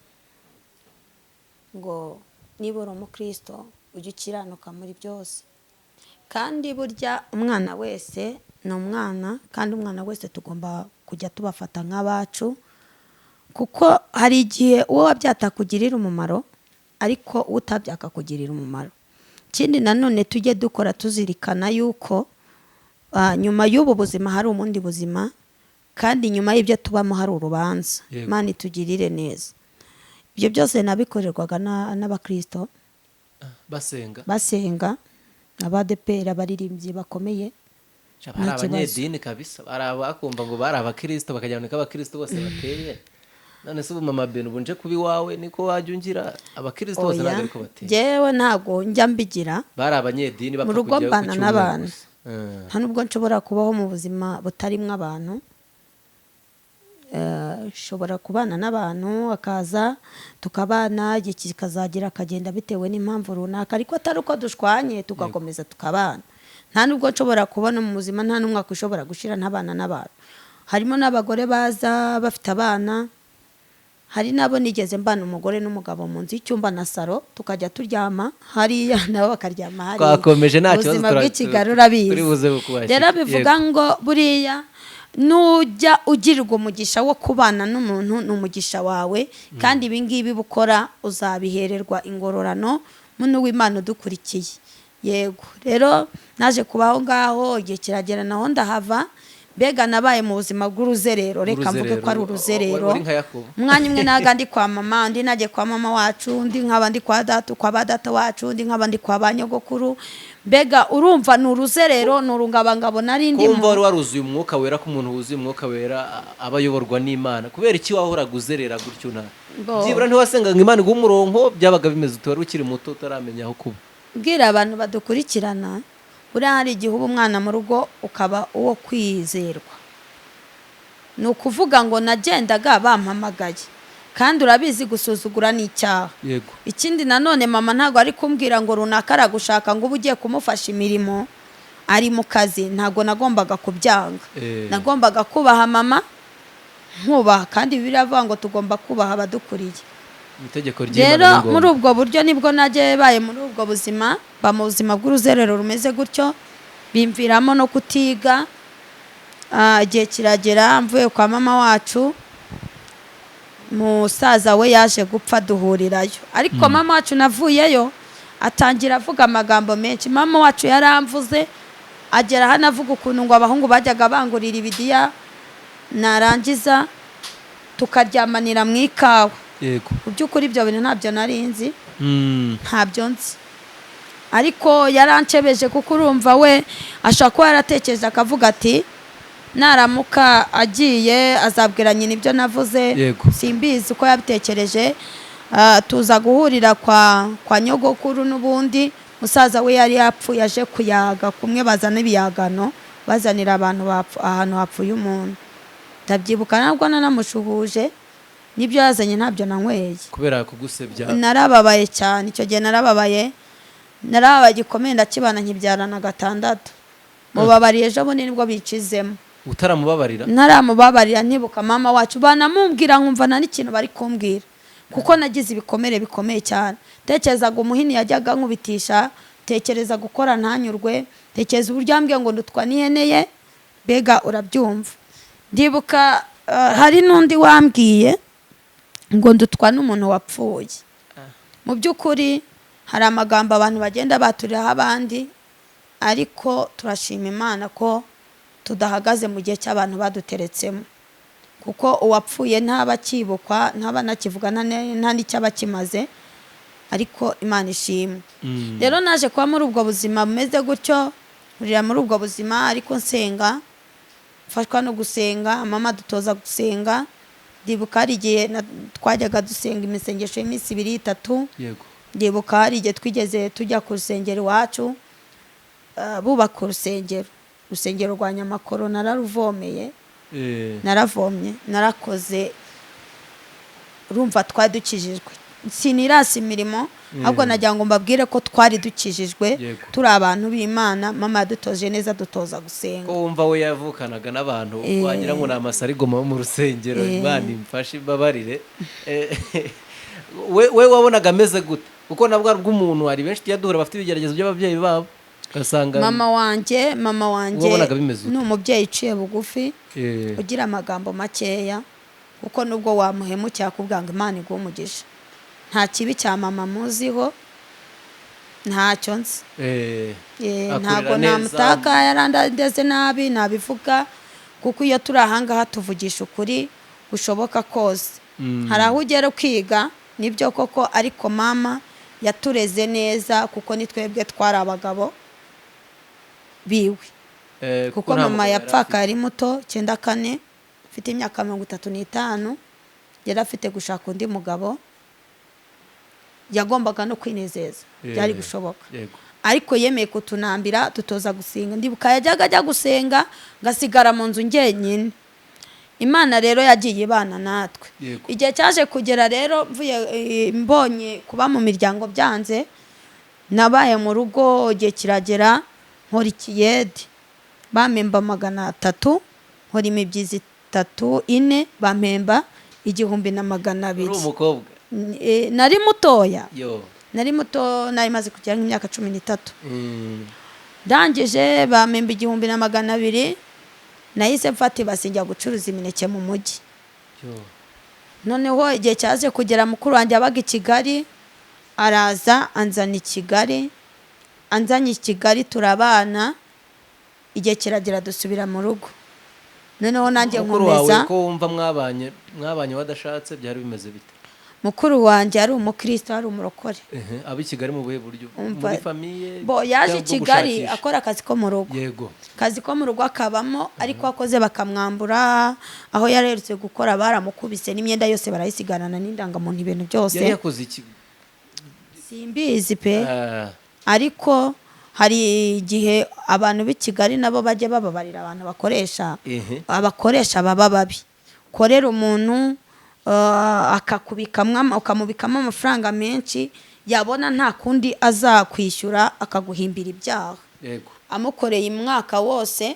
ngo niba uri umukristo ujye ukiranuka muri byose kandi burya umwana wese ni umwana kandi umwana wese tugomba kujya tubafata nk'abacu kuko hari igihe uwo wabyatakugirira umumaro ariko utabyakakugirira umumaro ikindi nanone tujye dukora tuzirikana yuko nyuma y'ubu buzima hari ubundi buzima kandi nyuma y'ibyo tubamo hari urubanza Imana itugirire neza ibyo byose nabikorerwaga n'abakristo basenga abadepera baririmbyi bakomeye hari abanyedini kabisa barabakumva ngo bari abakristo bakajyana n'abakristo bose bateye none se mama Beni ubunje kubi wawe niko wajya ungira abakristo bose ntabwo ariko bateye jewe ntabwo njya mbigira bari abanyedini mu rugo mbana n'abantu nta nubwo nshobora kubaho mu buzima butarimwe abantu shobora kubana n'abantu akaza tukabana igihe kikazagira akagenda bitewe n'impamvu runaka ariko atari uko dushwanye tugakomeza tukabana nta nubwo nshobora kubona mu buzima nta n'umwaka ushobora gushira ntabana n'abantu harimo n'abagore baza bafite abana hari nabo nigeze mbana umugore n'umugabo mu nzu y'icyumba na saro tukajya turyama hariya nabo bakaryama hariya twakomeje nta kibazo ubuzima bw'ikigarura biza rero bivuga ngo buriya nujya ugirirwa umugisha wo kubana n'umuntu ni umugisha wawe kandi ibingibi bukora uzabihererwa ingororano muntu w'Imana udukurikiye yego rero naje kubaho ngaho igihe kiragera naho ndahava mbega nabaye mu buzima bw'uruzerero reka mvuge ko ari uruzerero umwanya umwe naga ndi kwa mama undi najye kwa mama wacu undi nkaba ndi kwa data wacu undi nkaba ndi kwa banyogokuru mbega urumva ni uruzerero ni urungabangabo narindi kumva wari waruzuye umwuka wera ko umuntu wuzuye umwuka wera aba ayoborwa n'Imana kubera iki wahoraga uzerera gutyo na byibura ntiwasengaga Imana iguha umurongo byabaga bimeze utari ukiri muto utaramenya aho kuba bwira abantu badukurikirana buriya hari igihe uba umwana mu rugo ukaba uwo kwizerwa ni ukuvuga ngo nagendaga bampamagaye kandi urabizi gusuzugura ni icyaha. yego Ikindi nanone mama ntabwo ari kumbwira ngo runaka aragushaka ngo uba ugiye kumufasha imirimo ari mu kazi, ntabwo nagombaga kubyanga. Nagombaga kubaha mama nkubaha, kandi biravuga ngo tugomba kubaha abadukuriye. itegeko Rero ry'Imana muri ubwo buryo nibwo nagiye baye muri ubwo buzima, ba mu buzima bw'uruzerero rumeze gutyo, bimviramo no kutiga. Igihe kiragera mvuye kwa mama wacu, musaza we yaje gupfa duhurirayo. Ariko mama wacu navuyeyo atangira avuga amagambo menshi. Mama wacu yaramvuze, agera hano avuga ukuntu ngo abahungu bajyaga bangurira ibidiya, narangiza tukaryamanira mu ikawa. yego Mu by'ukuri ibyo bintu ntabyo narinzi, ntabyo nzi. Ariko yarancebeje kuko urumva we ashaka ko yaratekereje akavuga ati naramuka agiye azabwira nyina ibyo navuze. Yego. Simbizi uko yabitekereje. Tuza guhurira kwa nyogokuru, n'ubundi musaza we yari yapfuye aje kuyaga, kumwe bazana ibiyagano bazanira abantu ahantu hapfuye umuntu. Ndabyibuka nabwo nanamushuhuje, nibyo yazanye ntabyo nanyweye kubera kugusebya. Narababaye cyane icyo gihe, narababaye gikomeye, ndakibana nkibyarana 6. Mubabariye ejo bundi nibwo bicizemo. Utaramubabarira? Naramubabarira, ntibuka mama wacu banamubwira nkumva nta n'ikintu bari kumbwira, kuko nagize ibikomere bikomeye cyane. Tekerezaga umuhini yajyaga nkubitisha, tekereza gukora ntanyurwe, tekereza uburyo ambwiye ngo ndutwa niheneye, bega urabyumva. Ndibuka hari n'undi wambwiye ngo ndutwa n'umuntu wapfuye. Mu by'ukuri hari amagambo abantu bagenda baturiraho abandi, ariko turashima Imana ko tudahagaze mu gihe cy'abantu baduteretsemo, kuko uwapfuye ntaba akibukwa, ntaba nakivuga, nta n'icyo aba kimaze, ariko Imana ishimwe. Rero naje kuba muri ubwo buzima bumeze gutyo, urira muri ubwo buzima, ariko nsenga, mfashwa no gusenga. Mama dutoza gusenga. Ndibuka hari igihe twajyaga dusenga imisengesho y'iminsi 2-3. yego Ndibuka hari igihe twigeze tujya ku rusengero iwacu, bubaka urusengero rwa Nyamakoro. Nararuvomeye, naravomye, narakoze, urumva twari dukijijwe. Sinirasi imirimo, ahubwo nagira ngo mbabwire ko twari dukijijwe, turi abantu b'Imana. Mama yadutoje neza, dutoza gusenga. ko wumva we yavukanaga n'abantu wagira ngo ni amasarigoma yo mu rusengero. Imana imfashe imbabarire. we wabonaga ameze gute? kuko nabwo bw'umuntu hari benshi tuyaduhura bafite ibigeragezo by'ababyeyi babo, ugasanga mama wanjye wabonaga bimeze ni umubyeyi uciye bugufi, ugira amagambo makeya, kuko nubwo wamuhemukira akubwira ngo Imana iguhe umugisha. Nta kibi cya mama muziho, ntacyo nzi. Ntabwo namutaka yarandeze nabi, nabivuga, kuko iyo turi ahangaha tuvugisha ukuri ushoboka kose. Hari aho ugera kwiga nibyo koko, ariko mama yatureze neza, kuko ni twebwe twari abagabo biwe. Kuko mama yapfaka yari muto, 94, afite imyaka 35, yari afite gushaka undi mugabo, yagombaga no kwinezeza, byari gushoboka. Ariko yemeye kutunambira, dutoza gusenga. Ndibuka yajyaga ajya gusenga, ngasigara mu nzu njyenyine. Imana rero yagiye ibana natwe. Igihe cyaje kugera rero, mvuye mbonye kuba mu miryango byanze, nabaye mu rugo. Igihe kiragera, nkora ikiyede, bampemba 300, nkora imibyizi 3, 4, bampemba 1200. uri umukobwa? Nari mutoya, nari muto, nari maze kugera nk'imyaka 13. Ndangije bampemba 1200, nahise mfata basinjya gucuruza imineke mu mujyi. Noneho igihe cyaje kugera, mukuru wanjye abaga i Kigali, araza anzana i Kigali. Anzanye i Kigali turabana, igihe kiragera dusubira mu rugo. Noneho nanjye nkomeza. Ko wumva mwabanye wadashatse, byari bimeze bite? Mukuru wanjye ari umukristo, ari umurokore. Abi Kigali mu buhe buryo? Muri famille? Yaje i Kigali akora akazi ko mu rugo. Yego. Akazi ko mu rugo akabamo, ariko akoze bakamwambura. Aho yarerutse gukora baramukubise, n'imyenda yose barayisigarana, n'indangamuntu, ibintu byose. Yari yakoze iki? Simbizi pe. Ariko hari igihe abantu b'i Kigali nabo bajye bababarira abantu abakoresha baba babi korera umuntu ukamubikamo amafaranga menshi yabona nta kundi azakwishyura akaguhimbira ibyaha amukoreye umwaka wose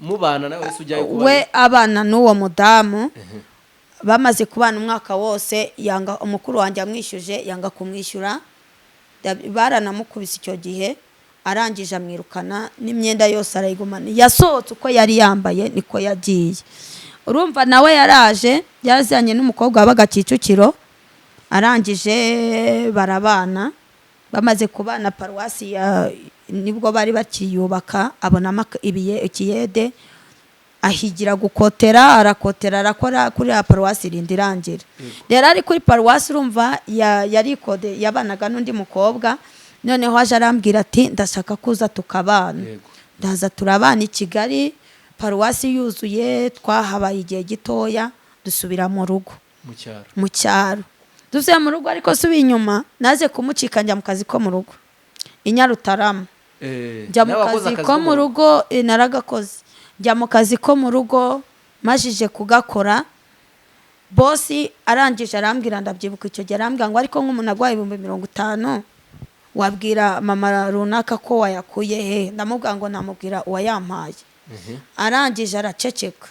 mubana nawe ujyayo kuba we abana n'uwo mudamu bamaze kubana umwaka wose yanga umukuru wanjye amwishyuje yanga kumwishyura baranamukubise icyo gihe arangije amwirukana n'imyenda yose arayigumana yasohotse uko yari yambaye niko yagiye urumva nawe yaraje yazanye n'umukobwa wabaga Kicukiro arangije barabana bamaze kubana paruwasi nibwo bari bakiyubaka abonamo ikiyede ahigira gukotera arakora kuri ya paruwasi irindi irangira rero ari kuri paruwasi urumva yarikode yabanaga n'undi mukobwa noneho aje arambwira ati ndashaka kuza tukabana ndaza turabana i Kigali paruwasi yuzuye twahabaye igihe gitoya dusubira mu rugo mu cyaro dusubiye mu rugo ariko subi inyuma naze kumucika njya mu kazi ko mu rugo i Nyarutarama njya mu kazi ko mu rugo naragakoze njya mu kazi ko mu rugo majije kugakora bosi arangije arambwira ndabyibuka icyo gihe arambwira ngo ariko nk'umuntu agwaye 50,000 wabwira mama runaka ko wayakuye he ndamubwira ngo namubwira uwayampaye arangije araceceka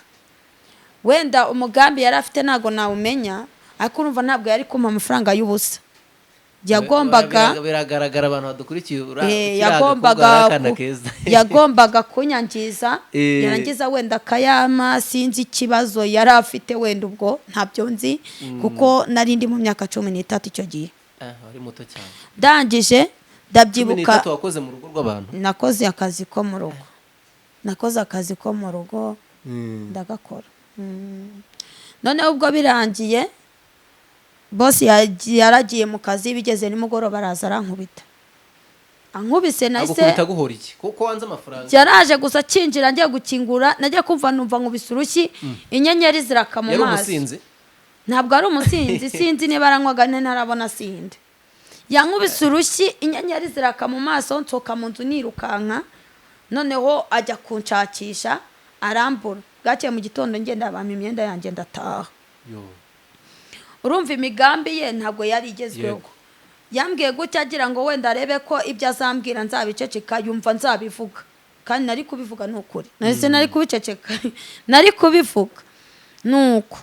wenda umugambi yari afite nago nawumenya ariko urumva ntabwo yari kumpa amafaranga y'ubusa yagombaga biragaragara abantu badukurikiye yagombaga kunyangiza yarangiza wenda kayama sinzi ikibazo yari afite wenda ubwo ntabyo nzi kuko nari ndi mu myaka 13 icyo gihe ari muto cyane ndangije ndabyibuka 13 wakoze mu rugo rw'abantu nakoze akazi ko mu rugo ndagakora none ubwo birangiye bosi yaragiye mu kazi bigeze nimugoroba araza arankubita ankubise nahise agukubita guhora iki kuko wanze amafaranga yaraje gusa kinjira ngiye gukingura najye kumva numva nkubise urushyi inyenyeri ziraka mu maso ntabwo ari umusinzi sinzi niba aranywaga ntarabona sinde yankubise urushyi inyenyeri ziraka mu maso nsoka mu nzu nirukanka noneho ajya kunshakisha arambura bwacye mu gitondo ngenda bampa imyenda yanjye ndataha urumva imigambi ye ntabwo yari igezweho yambwiye gutya agira ngo wenda arebe ko ibyo azambwira nzabiceceka yumva nzabivuga kandi nari kubivuga n'ukuri nahise nari kubiceceka nari kubivuga nuko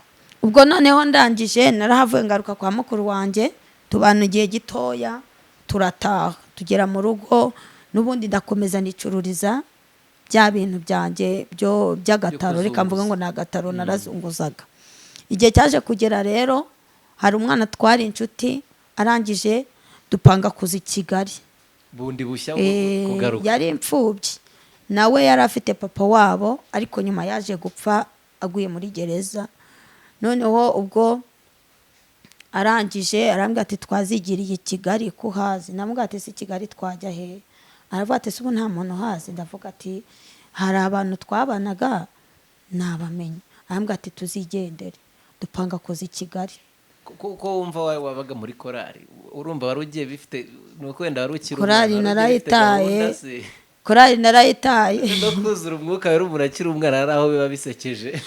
ubwo noneho ndangije narahavuye ngaruka kwa mukuru wanjye tubana igihe gitoya turataha tugera mu rugo n'ubundi ndakomeza nicururiza bya bintu byanjye byo by'agataro reka mvuga ngo nagataro narazunguzaga igihe cyaje kugera rero hari umwana twari inshuti arangije dupanga kuza i Kigali bundi bushya kugaruka yari imfubyi nawe yari afite papa wabo ariko nyuma yaje gupfa aguye muri gereza noneho ubwo arangije arambwira ati twazigiriye i Kigali kuhazi namubwira ati si Kigali twajya he aravuga ati ubu nta muntu hazi ndavuga ati hari abantu twabanaga nabamenye arambwira ati tuzigendere dupanga kuza i Kigali kuko wumva wabaga muri korari urumva wari ugiye bifite nuko wenda wari ukiri korari narayitaye no kuzura umwuka wari umurakiri umwana ari aho biba bisekeje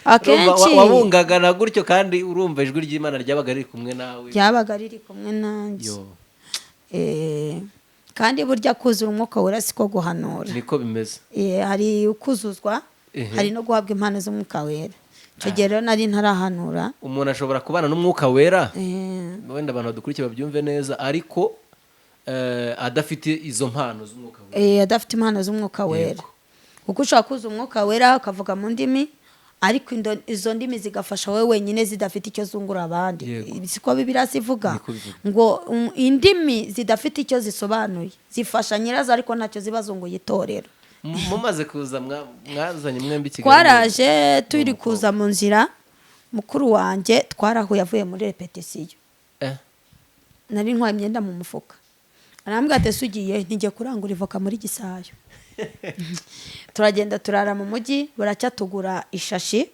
akenshi wabungaga na gutyo kandi urumva ijwi ry'Imana ryabaga riri kumwe nawe nanjye kandi burya kuzura umwuka wera siko guhanura niko bimeze hari ukuzuzwa hari no guhabwa impano z'umwuka wera icyo gihe rero nari ntarahanura umuntu ashobora kubana n'umwuka wera wenda abantu badukurikiye babyumve neza ariko adafite izo mpano z'umwuka wera adafite impano z'umwuka wera kuko ushobora kuza umwuka wera ukavuga mu ndimi ariko izo ndimi zigafasha wowe wenyine zidafite icyo zungura abandi siko Bibiliya ivuga ngo indimi zidafite icyo zisobanuye zifasha nyirazo ariko ntacyo zibazunguye itorero mumaze kuza mwazanye mwembi Kigali twaraje turi kuza mu nzira mukuru wanjye twarahuye avuye muri repetisiyo nari ntwaye imyenda mu mufuka arambwira ati sugiye ntigiye kurangura ivoka muri Gisayo turagenda turara mu mujyi buracya tugura ishashi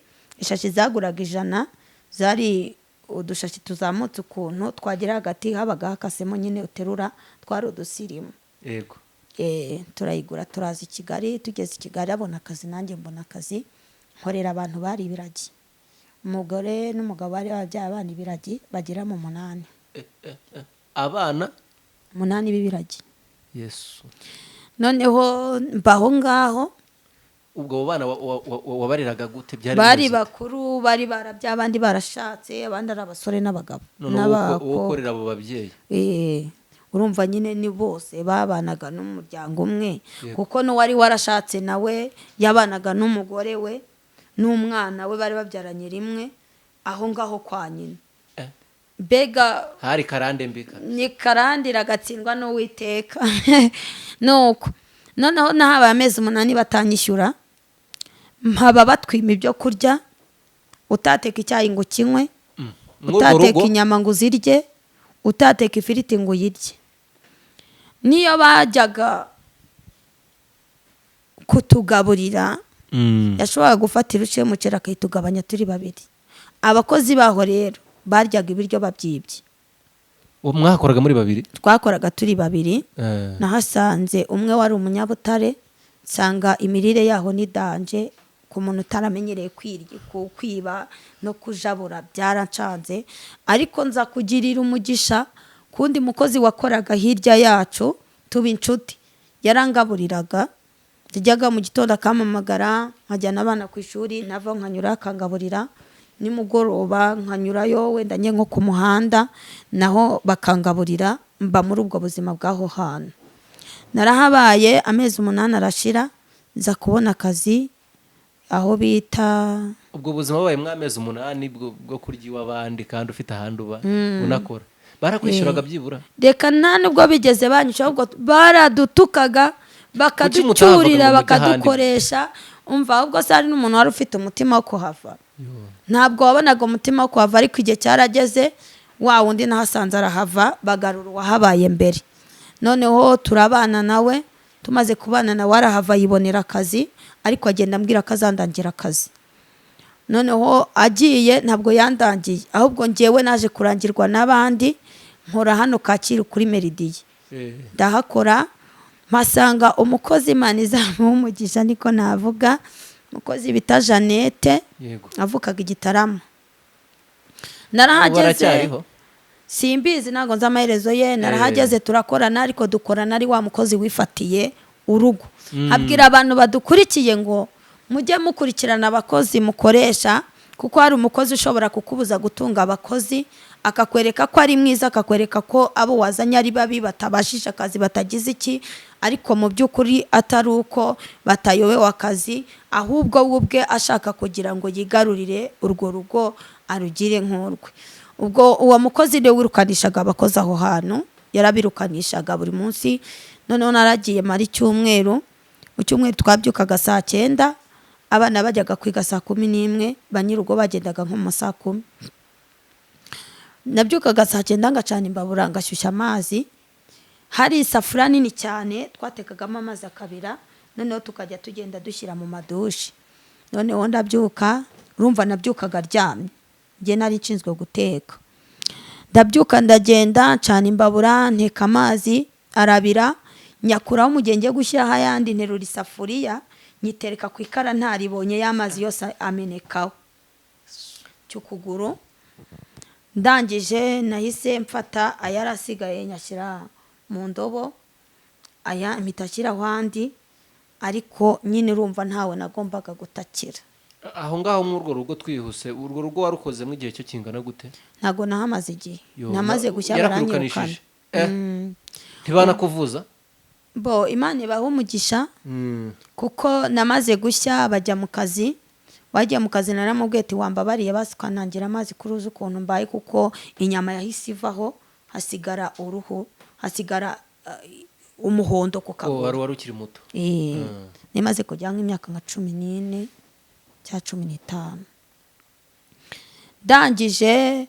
zaguraga 100 zari udushashi tuzamutse ukuntu twagira hagati habaga hakasemo nyine uterura twari udusirimu turayigura turaza i Kigali. Tugeze i Kigali abona akazi, nanjye mbona akazi, nkorera abantu bari ibiragi. Umugore n'umugabo bari babyaye abana ibiragi bagera mu 8. Abana 8 b'ibiragi. Yesu. Noneho mbaho ngaho. Ubwo bana wabariraga gute? Byari bari bakuru, bari barabya, abandi barashatse, abandi ari abasore n'abagabo n'abakorera abo babyeyi. Urumva nyine ni bose babanaga n'umuryango umwe, kuko no wari warashatse nawe yabanaga n'umugore we n'umwana we, bari babyaranye rimwe aho ngaho kwa nyina. Bega hari karande mbika, ni karande iragatsindwa n'Uwiteka. Nuko noneho nahabaye amezi 8 batanyishyura, mpaba batwima ibyo kurya, utateka icyayi ngo kinywe, utateka inyama ngo uzirye, utateka ifiriti ngo uyirye. Niyo bajyaga kutugaburira, yashoboraga gufata irushe y'umuceri akayitugabanya turi 2. Abakozi baho rero baryaga ibiryo babyibye. Mwakoraga muri 2? Twakoraga turi 2. Nahasanze umwe wari umunyabutare, nsanga imirire yaho ni danje ku muntu utaramenyereye kwiba no kujabura, byarancanze. Ariko nza kugirira umugisha kundi mukozi wakoraga hirya yacu, tuba inshuti, yarangaburiraga. Tujyaga mu gitondo akamamagara, nkajyana abana ku ishuri, nava nkanyura akangaburira, nimugoroba nkanyurayo wenda nye nko ku muhanda naho bakangaburira. Mba muri ubwo buzima bwaho hantu. Narahabaye amezi 8 arashira, nza kubona akazi aho bita. Ubwo buzima babaye mwamezi 8 bwo kurya iw'abandi kandi ufite ahandi uba unakora. Barakwishyuraga byibura? Reka nta nubwo bigeze banyishyura, ahubwo baradutukaga bakaducyurira bakadukoresha. Umva ahubwo se hari n'umuntu wari ufite umutima wo kuhava. Ntabwo wabonaga umutima wo kuhava, ariko igihe cyarageze wa wundi nahasanze arahava, bagarura uwahabaye mbere. Noneho turabana nawe, tumaze kubana nawe arahava yibonera akazi, ariko agenda ambwira ko azandangira akazi. Noneho agiye ntabwo yandangiye, ahubwo ngewe naje kurangirwa n'abandi, nkora hano Kacyiru kuri Meridiye. Ndahakora, mpasanga umukozi Imana izamuha umugisha, niko navuga, umukozi bita Jeannette, avukaga Igitarama. Narahageze, simbizi ntago nzi amaherezo ye. Narahageze turakorana, ariko dukorana ari wa mukozi wifatiye urugo. Abwira abantu badukurikiye ngo mujye mukurikirana abakozi mukoresha, kuko hari umukozi ushobora kukubuza gutunga abakozi, akakwereka ko ari mwiza, akakwereka ko abo wazanye ari babi, batabashije akazi, batagize iki, ariko mu by'ukuri atari uko batayobewe akazi, ahubwo we ubwe ashaka kugira ngo yigarurire urwo rugo arugire nk'urwe. Ubwo uwo mukozi rero wirukanishaga abakozi aho hantu, yarabirukanishaga buri munsi. Noneho naragiye mara icyumweru. Mu cyumweru twabyukaga saa 9, abana bajyaga kwiga saa 11, banyirugo bagendaga nko mu saa 10. Nabyukaga saa 9 ngacana imbabura, ngashyushya amazi. Hari isafuriya nini cyane twatekagamo amazi akabira, noneho tukajya tugenda dushyira mu madushi. Noneho ndabyuka, urumva nabyukaga ryamye, nge nari nshinzwe guteka. Ndabyuka ndagenda ncana imbabura, nteka amazi arabira, nyakuraho umugenge gushyiraho ayandi, nterura isafuriya nyitereka ku ikara, ntaribonye y'amazi yose amenekaho cy'ukuguru. Ndangije nahise mfata ayarasigaye nyashyira mu ndobo, aya mpita andi, ariko nyine urumva ntawe nagombaga gutakira. Aho ngaho mw'urwo rugo twihuse, urwo rugo warukoze mu gihe cyo kingana gute? Ntago nahamaze igihe, namaze gushya baranyirukana. Ntibanakuvuza? Bo Imana ibaha umugisha, kuko namaze gushya bajya mu kazi. Wagiye mu kazi naramubwiye ati wambabariye basukanangira amazi kuruza ukuntu mbaye, kuko inyama yahise ivaho, hasigara uruhu, hasigara umuhondo ku kaguru. Wari ukiri muto? Nimaze kujya nk'imyaka nka 14 cyangwa 15. Ndangije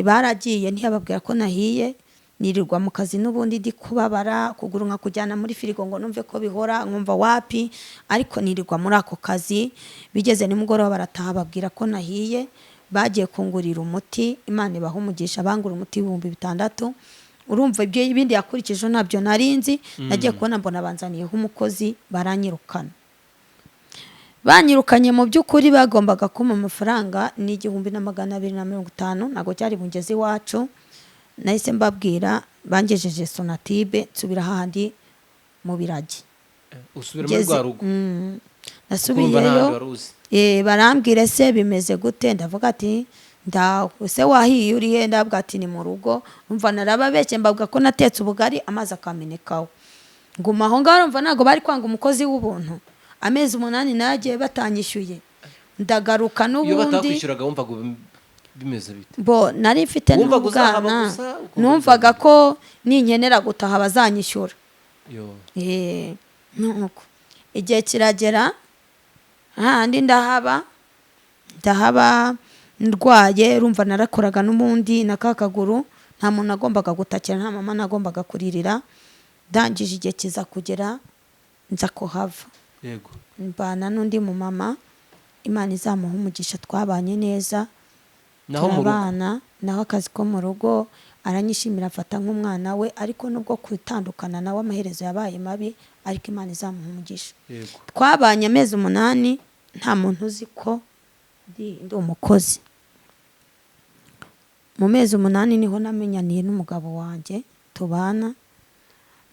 baragiye, ntiyababwira ko nahiye. Nirirwa mu kazi n'ubundi ndi kubabara, kuguru nka kujyana muri firigo ngo numve ko bihora, nkumva wapi, ariko nirirwa muri ako kazi. Bigeze nimugoroba barataha, babwira ko nahiye. Bagiye kungurira umuti, Imana ibaha umugisha, bangura umuti 6,000. urumva ibyo ibindi yakurikije ntabyo narinzi. Nagiye kubona mbona banzaniyeho umukozi, baranyirukana. Banyirukanye mu by'ukuri bagombaga kuma amafaranga ni 1250, ntago cyari bungeze iwacu. Nahise mbabwira bangejeje Sonatibe nsubira handi mu biragi. Usubira muri rwa rugo. Nasubiyeyo barambwira se bimeze gute, ndavuga ati se wahiye urihe, ndabwa ati ni mu rugo. Umva narababeke mbabwa ko natetse ubugari amazi akamenekaho. Nguma aho ngaho umva nago bari kwanga umukozi w'ubuntu. Amezi 8 nagiye batanyishyuye. Ndagaruka n'ubundi. Iyo batakwishyuraga wumvaga bimeze bite? Bo nari mfite n'ubwana. Numvaga ko ninkenera gutaha bazanyishyura. Nuko igihe kiragera handi ndahaba ndwaye, urumva narakoraga n'umundi nakakaguru, nta muntu agombaga gutakira, nta mama nagombaga kuririra. Ndangije igihe kiza kugera nza kuhava. Yego. Mbana n'undi mu mama, Imana izamuha umugisha, twabanye neza. Naho mu rugo. Naho akazi ko mu rugo aranyishimira, afata nk'umwana we, ariko nubwo kwitandukana nawe amaherezo yabaye mabi, ariko Imana izamuha umugisha. Yego. Twabanye amezi 8 nta muntu uzi ko ndi umukozi. Mu mezi 8 niho namenyaniye n'umugabo wanjye tubana,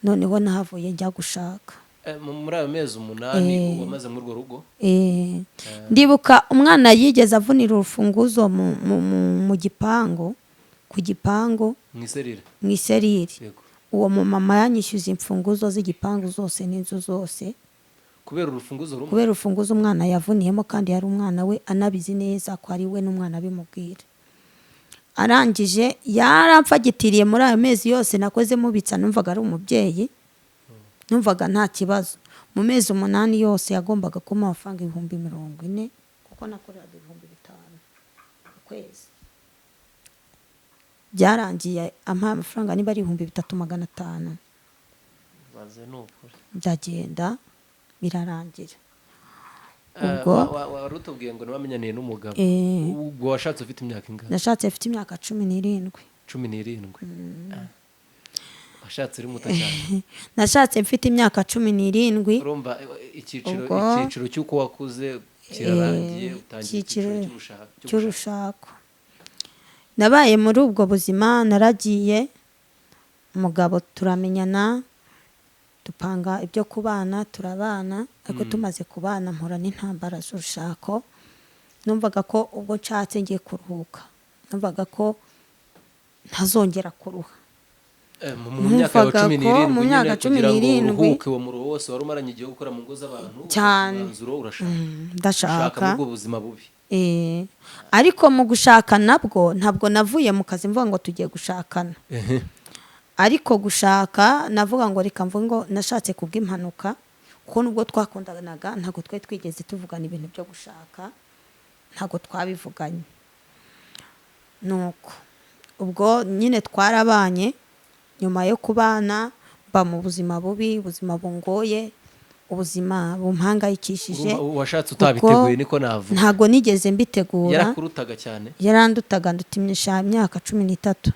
noneho nahavuye njya gushaka. Muri ayo mezi 8 wamaze muri urwo rugo? Ndibuka umwana yigeze avunira urufunguzo mu gipangu, ku gipangu mwiserire. Uwo mu mama yanyishyuza imfunguzo z'igipangu zose n'inzu zose. Kubera urufunguzo rumwe? Kubera urufunguzo umwana yavuniyemo, kandi yari umwana we anabizi neza ko ari we n'umwana bimubwira. Arangije yaramfagitiriye muri ayo mezi yose nakoze mubitsa, numvaga ari umubyeyi, numvaga nta kibazo. Mu mezi 8 yose yagombaga kuma amafaranga 40,000, kuko nakoreraga 5,000 ukwezi. Byarangiye ampa amafaranga niba ari 3,500. Baze n'ukuri. Ndagenda birarangira. Ubwo warutubwiye ngo nabamenyaniye n'umugabo. Ubwo washatse ufite imyaka ingana? Nashatse afite imyaka 17. 17. Washatse uri muto cyane? Nashatse mfite imyaka 17. Urumva icyiciro cy'uko wakuze kirarangiye, utangiye icyiciro cy'urushako. Nabaye muri ubwo buzima, naragiye umugabo turamenyana, dupanga ibyo kubana, turabana. Ariko tumaze kubana mpura n'intambara z'urushako. Numvaga ko ubwo nshatse ngiye kuruhuka, numvaga ko ntazongera kuruha. Mu myaka 17 uruhuke uwo muruho wose wari umaranye igihe gukora mu ngo z'abantu, umwanzuro urashaka ubwo buzima bubi. Ariko mu gushaka nabwo ntabwo navuye mu kazi mvuga ngo tugiye gushakana. Ariko gushaka navuga ngo reka mvuga ngo nashatse kubw'impanuka, kuko nubwo twakundanaga ntago twigeze tuvugana ibintu byo gushaka, ntago twabivuganye. Nuko ubwo nyine twarabanye. Nyuma yo kubana ba mu buzima bubi, ubuzima bungoye, ubuzima bumpangayikishije. Washatse utabiteguye niko navuga? Ntago nigeze mbitegura. Yarakurutaga cyane? Yarandutaga, ndutimisha imyaka 13.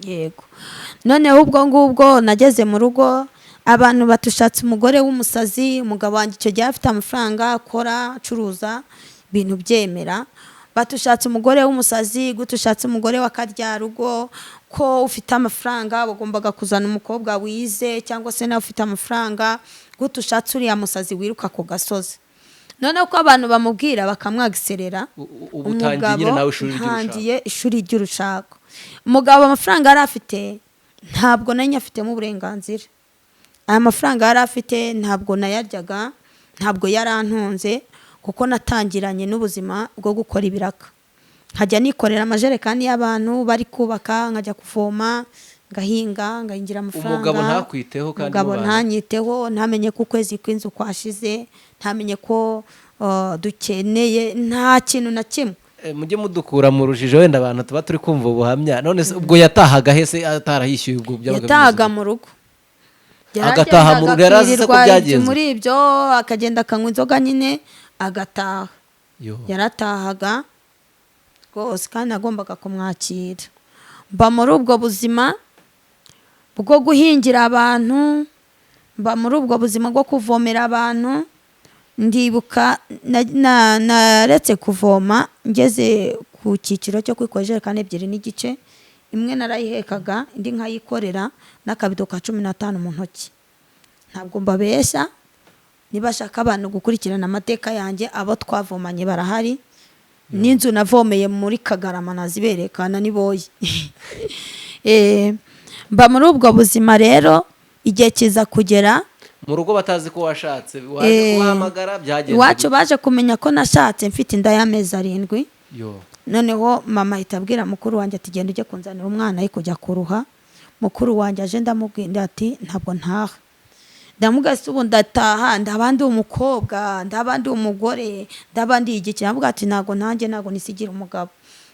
Yego. Noneho ubwo ngubwo nageze mu rugo, abantu batushatse umugore w'umusazi. Umugabo wanjye icyo gihe afite amafaranga, akora, acuruza ibintu byemera. Batushatse umugore w'umusazi, gutushatse umugore w'akarya rugo, ko ufite amafaranga bagombaga kuzana umukobwa wize, cyangwa se nawe ufite amafaranga, gutushatse uriya musazi wiruka ku gasozi. Noneho ko abantu bamubwira bakamwagiserera, umugabo ntangiye ishuri ry'urushako. Umugabo amafaranga yari afite ntabwo nari nyafitemo uburenganzira. Aya mafaranga yari afite ntabwo nayaryaga, ntabwo yarantunze, kuko natangiranye n'ubuzima bwo gukora ibiraka. Nkajya nikorera amajerekani y'abantu bari kubaka, nkajya kuvoma, ngahinga, ngahingira amafaranga. Umugabo ntakwiteho kandi umugabo ntanyiteho, ntamenye ko ukwezi kw'inzu kwashize, ntamenye ko dukeneye, nta kintu na kimwe. Mujye mudukura mu rujijo, wenda abantu tuba turi kumva ubuhamya. None ubwo yatahaga hese atarahishyuye ubwo byabaga? Yatahaga mu rugo. Agataha mu rugo, yarazize ko byagenze muri ibyo, akagenda akanywa inzoga nyine agataha. Yaratahaga rwose, kandi agombaga kumwakira. Mba muri ubwo buzima bwo guhingira abantu, mba muri ubwo buzima bwo kuvomera abantu. Ndibuka naretse kuvoma ngeze ku cyiciro cyo kwikora ijerekani 2 n'igice, imwe narayihekaga indi nkayikorera n'akabido ka 15 mu ntoki. Ntabwo mbabeshya, nibashaka abantu gukurikirana amateka yanjye, abo twavomanye barahari, n'inzu navomeye muri Kagarama naziberekana niboye. Mba muri ubwo buzima rero, igihe kiza kugera mu rugo batazi ko washatse, waje kubahamagara byagenze. Iwacu baje kumenya ko nashatse mfite inda y'amezi 7. Noneho mama ahita abwira mukuru wanjye ati genda ujye kunzanira umwana ari kujya kuruha. Mukuru wanjye aje ndamubwira ati ntabwo ntaha. Ndamugase ubu ndataha, ndabandi umukobwa, ndabandi umugore, ndabandi igiki. Ndavuga ati ntago nanjye ntago nisigira umugabo,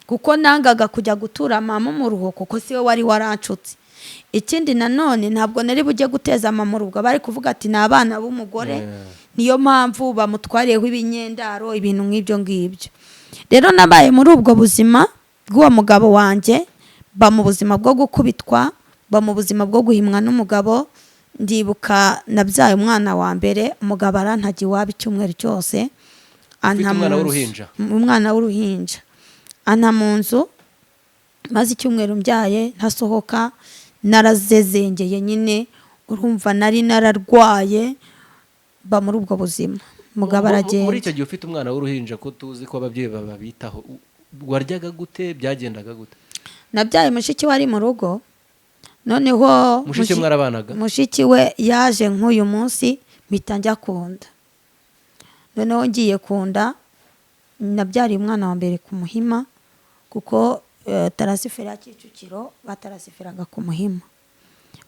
kuko nangaga kujya gutura mama mu ruho, kuko siwe wari warancutse. Ikindi nanone ntabwo nari bujye guteza mama urugo, bari kuvuga ati n'abana b'umugore, niyo mpamvu bamutwariyeho ibinyendaro, ibintu nk'ibyo ngibyo. Rero nabaye muri ubwo buzima bw'uwo mugabo wanjye, ba mu buzima bwo gukubitwa, ba mu buzima bwo guhimwa n'umugabo. Ndibuka nabyaye umwana wa mbere, umugabo arantaga iwabo icyumweru cyose, umwana w'uruhinja, anta mu nzu, maze icyumweru mbyaye ntasohoka, narazezengeye nyine, urumva nari nararwaye. Ba muri ubwo buzima umugabo aragenda. Muri icyo gihe ufite umwana w'uruhinja, ko tuzi ko ababyeyi babitaho, waryaga gute, byagendaga gute? Nabyaye mushiki wari mu rugo, noneho mushiki we yaje nk'uyu munsi, mpita njya kunda. Noneho ngiye kunda, nabyariye umwana wa mbere ku Muhima, kuko tarasiferi ya Kicukiro batarasiferaga ku Muhima.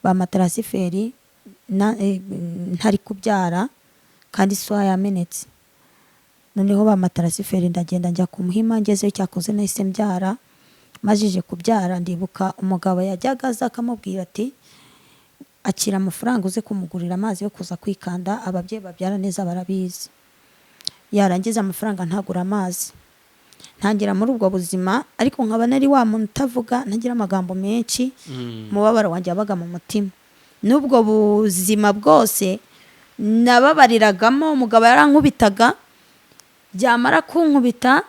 Bama tarasiferi ntari kubyara kandi swa yamenetse. Noneho bama tarasiferi ndagenda njya ku Muhima, ngezeyo cyakoze nahise mbyara. Majije kubyara, ndibuka umugabo yajyaga aza akamubwira ati akira amafaranga uze kumugurira amazi yo kuza kwikanda, ababyeyi babyara neza barabizi. Yarangiza amafaranga ntagura amazi. Ntangira muri ubwo buzima, ariko nkaba nari wa muntu utavuga, ntagira amagambo menshi, mubabaro wanjye abaga mu mutima. N'ubwo buzima bwose nababariragamo, umugabo yarankubitaga, byamara kunkubita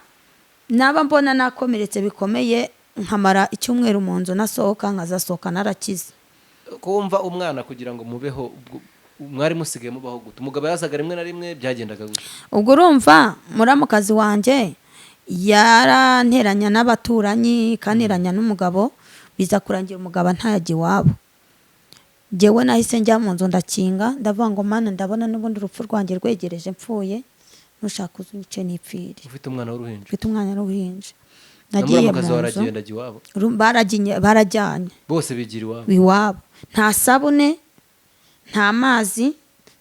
naba mbona nakomeretse bikomeye, nkamara icyumweru mu nzu nasohoka, nkazasohoka narakize. Kumva umwana kugira ngo mubeho, mwari musigaye mubaho gute? Umugabo yazaga rimwe na rimwe, byagendaga gute? Ubwo urumva muramukazi wanjye yaranteranya n'abaturanyi, kanteranya n'umugabo, biza kurangira umugabo ntayajya iwabo. Jewe nahise njya mu nzu ndakinga, ndavuga ngo mana, ndabona n'ubundi urupfu rwanjye rwegereje, mpfuye, nushaka uzice nipfire. Ufite umwana w'uruhinja? Ufite umwana w'uruhinja. Nagiye mu nzu, barajyanye bose bigira iwabo. Nta sabune, nta mazi,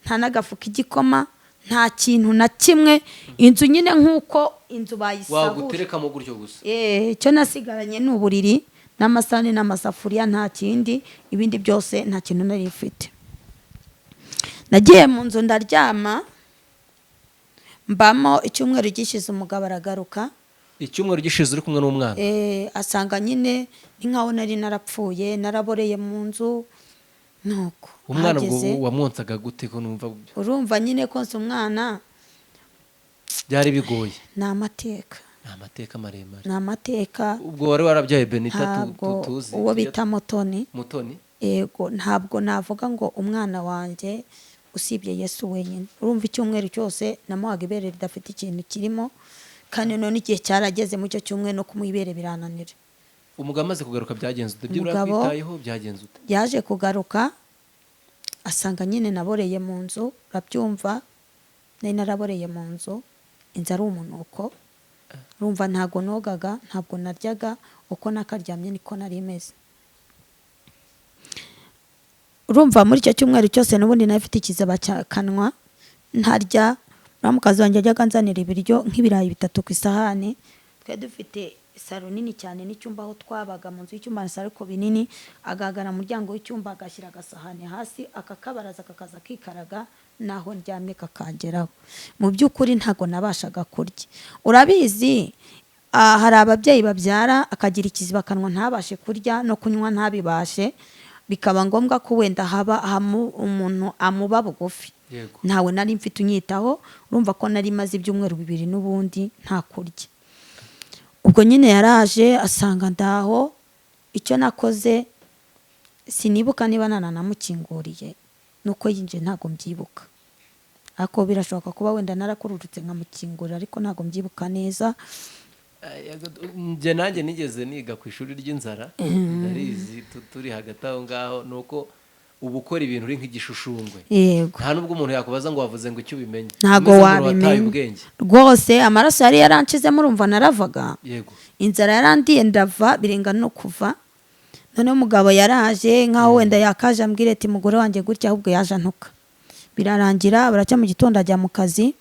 nta n'agafuka igikoma, nta kintu na kimwe. Inzu nyine nk'uko inzu bayisahura, waguterekamo gutyo gusa. Icyo nasigaranye ni uburiri n'amasahani n'amasafuriya, nta kindi. Ibindi byose nta kintu nari mfite. Nagiye mu nzu ndaryama, mbamo icyumweru gishize, umugabo aragaruka. Icyumweru gishize uri kumwe n'umwana? Asanga nyine ni nkaho nari narapfuye, naraboreye mu nzu. Nuko umwana ubwo wamwonsaga gute ko numva? Urumva nyine konsa umwana byari bigoye. Ni amateka. Ni amateka maremare. Ni amateka. Ubwo wari warabyaye Benita tuzi? Uwo bita Mutoni. Mutoni? Yego, ntabwo navuga ngo umwana wanjye usibye Yesu wenyine. Urumva icyumweru cyose namuhaga ibere ridafite ikintu kirimo, kandi none igihe cyarageze mu cyo cyumweru no kumwibere birananira. Umugabo amaze kugaruka byagenze ute? Ibyo urakwitayeho byagenze ute? Yaje kugaruka, asanga nyine naboreye mu nzu, urabyumva, nari naraboreye mu nzu, inzu ari umunuko. Urumva ntago nogaga, ntabwo naryaga, uko nakaryamye niko nari meze. Urumva muri icyo cyumweru cyose n'ubundi nafite ikizaba cyakanwa, ntarya. Uramukazi wanjye ajyaga nzanira ibiryo nk'ibirayi 3 ku isahani. Twe dufite saro nini cyane n'icyumba aho twabaga, mu nzu y'icyumba saro ko binini, agagana mu muryango w'icyumba agashyira agasahani hasi, akakabaraza kakaza kikaraga, naho ndyamye kakageraho. Mu by'ukuri ntago nabashaga kurya. Urabizi, hari ababyeyi babyara akagira ikiziba kanwa ntabashe kurya no kunywa ntabibashe, bikaba ngombwa ko wenda haba umuntu amuba bugufi. Ntawe nari mfite unyitaho, urumva ko nari maze ibyumweru 2 n'ubundi nta kurya. Ubwo nyine yaraje asanga ndaho, icyo nakoze sinibuka niba nanamukinguriye nuko yinje ntago mbyibuka. Ako birashoboka kuba wenda narakururutse nkamukingurira ariko ntago mbyibuka neza. Njye nanjye nigeze niga ku ishuri ry'inzara, narizi turi hagati aho ngaho, nuko ubu ukora ibintu uri nk'igishushushungwe. Nta nubwo umuntu yakubaza ngo wavuze ngo icyo ubimenye. Ntago wabimenya rwose, amaraso yari yaranshizemo urumva naravaga. Inzara yarandiye ndava birenga no kuva. None umugabo yaraje nkaho wenda yakaje ambwire ati mugore wanjye gutya, ahubwo yaje antuka. Birarangira baracya mu gitondo ajya mu kazi.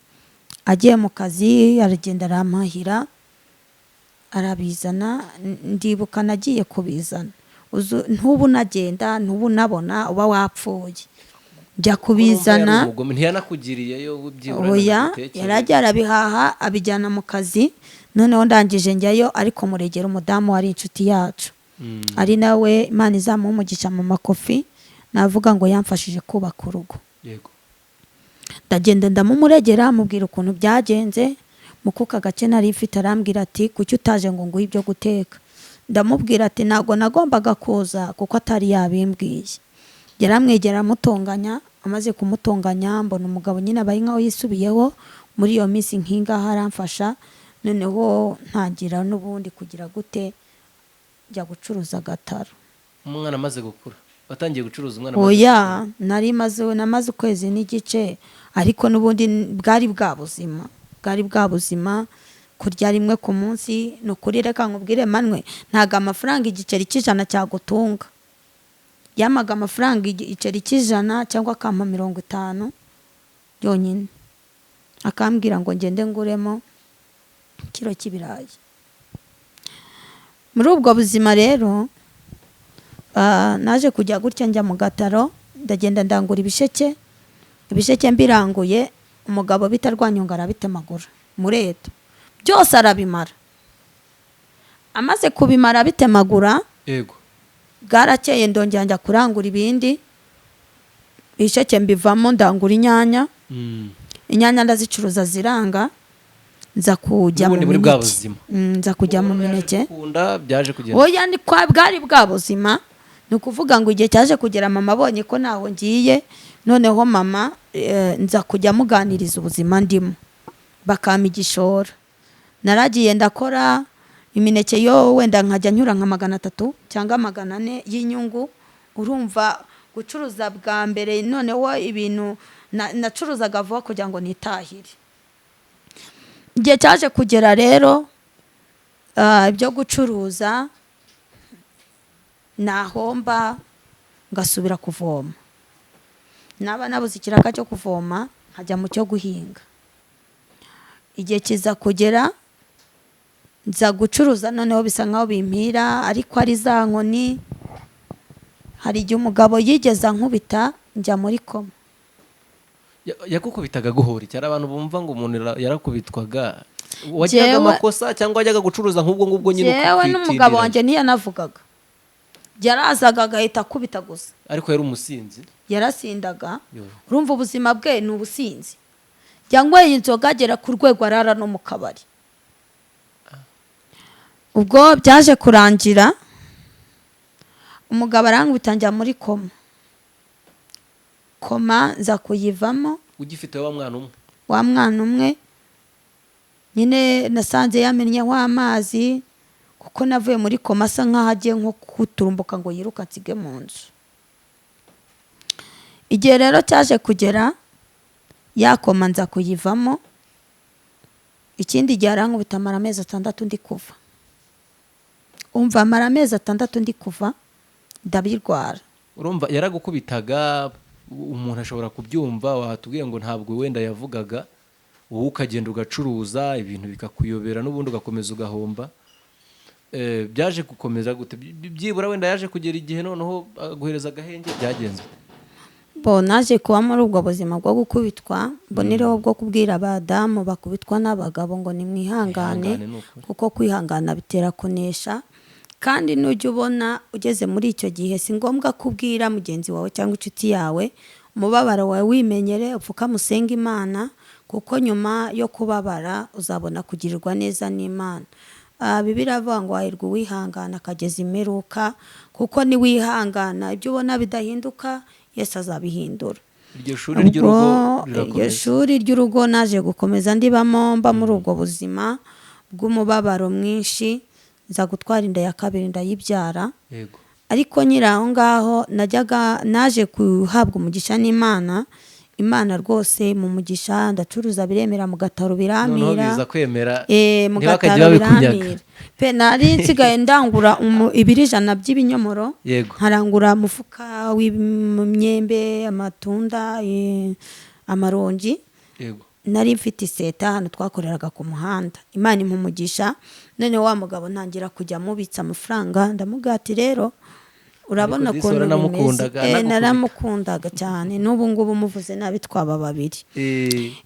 Agiye mu kazi aragenda aramahira arabizana, ndibuka nagiye kubizana. Ntubu nagenda ntubu nabona uba wapfuye. Njya kubizana ntiyanakugiriyeyo ubyibura. Oya, yarajya arabihaha abijyana mu kazi. Noneho ndangije njyayo, ariko muregera umudamu wari inshuti yacu. Ari nawe Imana izamuha umugisha mu makofi, navuga ngo yamfashije kubaka urugo. Ndagenda ndamumuregera mubwira ukuntu byagenze. Mukuka gace nari ifite arambwira ati kuki utaje ngo nguhe ibyo guteka. Ndamubwira ati ntago nagombaga kuza kuko atari yabimbwiye. Yaramwegera amutonganya, amaze kumutonganya mbona umugabo nyine abaye nkaho yisubiyeho. Muri iyo minsi nkinga haramfasha, noneho ntagira n'ubundi kugira gute njya gucuruza agataro. Umwana amaze gukura watangiye gucuruza umwana? Oya, namaze ukwezi n'igice, ariko n'ubundi bwari bwa buzima kurya rimwe ku munsi. Nukuri reka nkubwire manwe, ntaga amafaranga igiceri cy'ijana cyagutunga. Yamaga amafaranga igiceri cy'ijana cyangwa akampa 50 yonyine, akambwira ngo ngende nguremo kilo cy'ibirayi. Muri ubwo buzima rero naje kujya gutya njya mu gataro, ndagenda ndangura ibisheke mbiranguye. Umugabo bitarwanyonga arabitemagura mureto byose arabimara. Amaze kubimara bitemagura, bwarakeye ndongera njya kurangura ibindi bisheke mbivamo, ndangura inyanya. Inyanya ndazicuruza ziranga, nza kujya mu mineke. Nza kujya mu mineke. Oya, ni kwa bwari bwa buzima. Ni ukuvuga ngo igihe cyaje kugera mama abonye ko naho ngiye, noneho mama nza kujya muganiriza ubuzima ndimo, bakama igishora. Naragiye ndakora imineke yo wenda nkajya nyura nka 300 cyangwa 400 y'inyungu. Urumva gucuruza bwa mbere, noneho ibintu nacuruzaga vuba kugira ngo nitahire. Igihe cyaje kugera rero ibyo gucuruza nahomba ngasubira kuvoma. Naba nabuze ikiraka cyo kuvoma nkajya mu cyo guhinga. Igihe kiza kugera nza gucuruza, noneho bisa nkaho bimpira, ariko ari za nkoni. Hari igihe umugabo yigeze nkubita njya muri koma. Yakukubitaga guhora cyane? Abantu bumva ngo umuntu yarakubitwaga, wajyaga amakosa cyangwa wajyaga gucuruza nk'ubwo ngubwo nyine ukitindira? Yewe n'umugabo wanjye ntiyanavugaga, yarazaga agahita akubita gusa. Ariko yari umusinzi? Yarasindaga. Urumva ubuzima bwe ni ubusinzi. Yanyweye inzoga agera ku rwego arara no mu kabari. Ubwo byaje kurangira umugabo arankubita njya muri koma nza kuyivamo. Ugifite wa mwana umwe nyine nasanze yamenyeho amazi, kuko navuye muri koma asa nkaho agiye nko kuturumbuka ngo yiruka nsige mu nzu. Igihe rero cyaje kugera yakoma nza kuyivamo. Ikindi gihe arankubita amara amezi 6 ndi kuva. Umva amara amezi 6 ndi kuva ndabirwara. Urumva yaragukubitaga, umuntu ashobora kubyumva, watubwiye ngo ntabwo wenda yavugaga, wowe ukagenda ugacuruza ibintu bikakuyobera n'ubundi ugakomeza ugahomba. Byaje gukomeza gute? Byibura wenda yaje kugera igihe noneho guhereza agahenge, byagenze? Naje kuba muri ubwo buzima bwo gukubitwa, mbonireho bwo kubwira abadamu bakubitwa n'abagabo ngo nimwihangane, kuko kwihangana bitera kunesha. kandi nujya ubona ugeze muri icyo gihe si ngombwa kubwira mugenzi wawe cyangwa inshuti yawe umubabaro wawe wimenyere upfuka musenga Imana kuko nyuma yo kubabara uzabona kugirirwa neza n'Imana. Bibiliya avuga ngo hahirwa uwihangana akageza imperuka kuko ni wihangana ibyo ubona bidahinduka Yesu azabihindura. Iryo shuri ry'urugo rirakomeza. Iryo shuri ry'urugo naje gukomeza ndibamo mba muri ubwo buzima bw'umubabaro mwinshi nza gutwara inda ya kabiri ndayibyara. Yego. Ariko nyiri aho ngaho naje kuhabwa umugisha n'Imana. Imana rwose mu mugisha ndacuruza biremera mu gataro biramira. Noneho biza kwemera mu gataro biramira. Pe nari nsigaye ndangura ibiri 100 by'ibinyomoro. Yego. Nkarangura mufuka w'imyembe, amatunda, amaronji. Yego. Nari mfite iseta hano twakoreraga ku muhanda. Imana impumugisha none wa mugabo ntangira kujya mubitsa amafaranga ndamugati rero urabona ko naramukundaga cyane n'ubu ngubu muvuze nabi twaba babiri.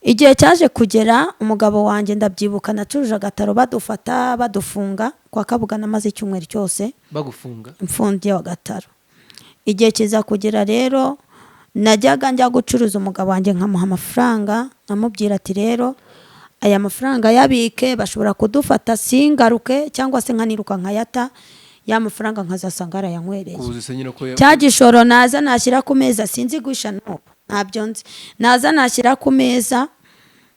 Igihe cyaje kugera umugabo wanjye ndabyibuka nacuruje agataro badufata badufunga kwa kavugana maze icyumweru cyose bagufunga imfundiye wa gataro. Igihe kiza kugera rero najyaga njya gucuruza umugabo wanjye nkamuha amafaranga namubwira ati rero aya mafaranga yabike bashobora kudufata singaruke cyangwa se nkaniruka nkayata ya mafaranga nkazasanga arayanywereye. Cya gishoro naza nashyira ku meza sinzi guhisha nuko ntabyo nzi naza nashyira ku meza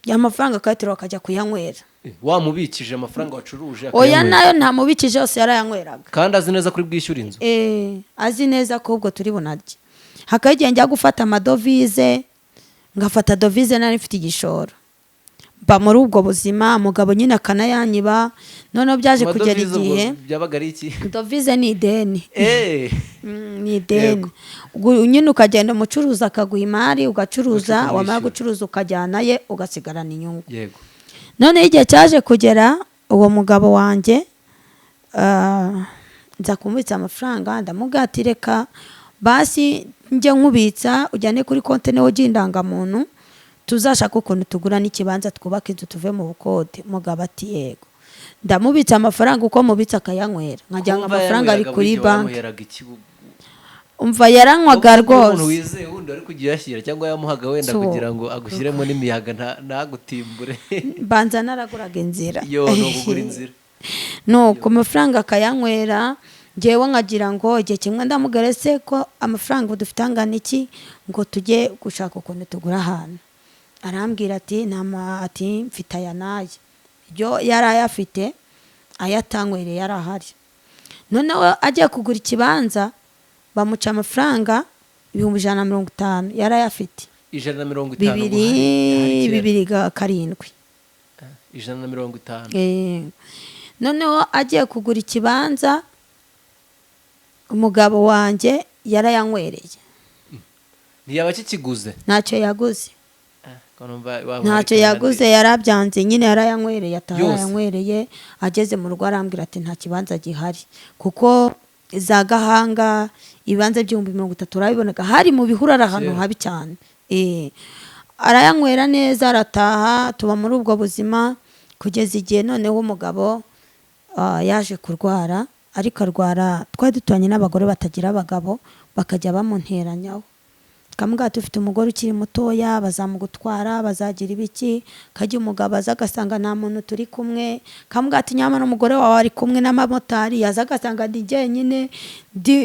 ya mafaranga akayatira akajya kuyanywera. Wamubikije amafaranga wacuruje oya nayo ntamubikije yose yarayanyweraga kandi azi neza kuri bwishyura inzu. Azi neza ko ubwo turi bunarye. Hakagiye njya gufata amadovize ngafata dovize nari mfite igishoro ba muri ubwo buzima umugabo nyine akanayanyiba. None byaje kugera igihe byabaga ari iki dovize ni ideni. Ni ideni nyine ukagenda umucuruza akaguha imari ugacuruza wamara gucuruza ukajyana ye ugasigarana inyungu. Yego. None igihe cyaje kugera uwo mugabo wanjye nza kumubitsa amafaranga ndamugatireka basi njye nkubitsa ujyane kuri konti neho gindangamuntu tuzashaka ukuntu tugura n'ikibanza twubaka inzu tuve mu bukode. Mugabo ati yego. Ndamubitsa amafaranga uko mubitsa akayanywera nkajyanga amafaranga ari kuri banki. Umva yaranywaga rwose. Umuntu wizeye wundi ari kugiyashyira cyangwa yamuhaga wenda kugira ngo agushyiremo n'imiyaga ntagutimbure. Banza naraguraga inzira. Yo no kugura inzira. No ku mafaranga akayanywera ngewe nkagira ngo igihe kimwe ndamugarese ko amafaranga dufite angana iki ngo tujye gushaka ukuntu tugura ahantu. Arambwira ati ati mfite aya naye ibyo yari ayafite ayatanywereye yari ahari. Noneho agiye kugura ikibanza bamuca amafaranga 150 yari ayafite 150 bibiri karindwi 150. Noneho agiye kugura ikibanza umugabo wanjye yarayanywereye. Ntiyaba kikiguze ntacyo yaguze. Ntacyo yaguze yarabyanze nyine yarayanywereye atayanywereye. Ageze mu rugo arambwira ati nta kibanza gihari kuko za Gahanga ibibanza by'ibihumbi 30 urabibonaga hari mu bihurara ahantu habi cyane. Arayanywera neza arataha tuba muri ubwo buzima kugeza igihe noneho umugabo yaje kurwara. Ariko arwara twari dutanye n'abagore batagira abagabo bakajya bamunteranyaho. Kamubwira tufite umugore ukiri mutoya bazamugutwara bazagira ibiki kajya umugabo aza agasanga nta muntu turi kumwe. Kamubwira ati nyama n'umugore wawe ari kumwe n'amamotari yaza agasanga ndi jyenyine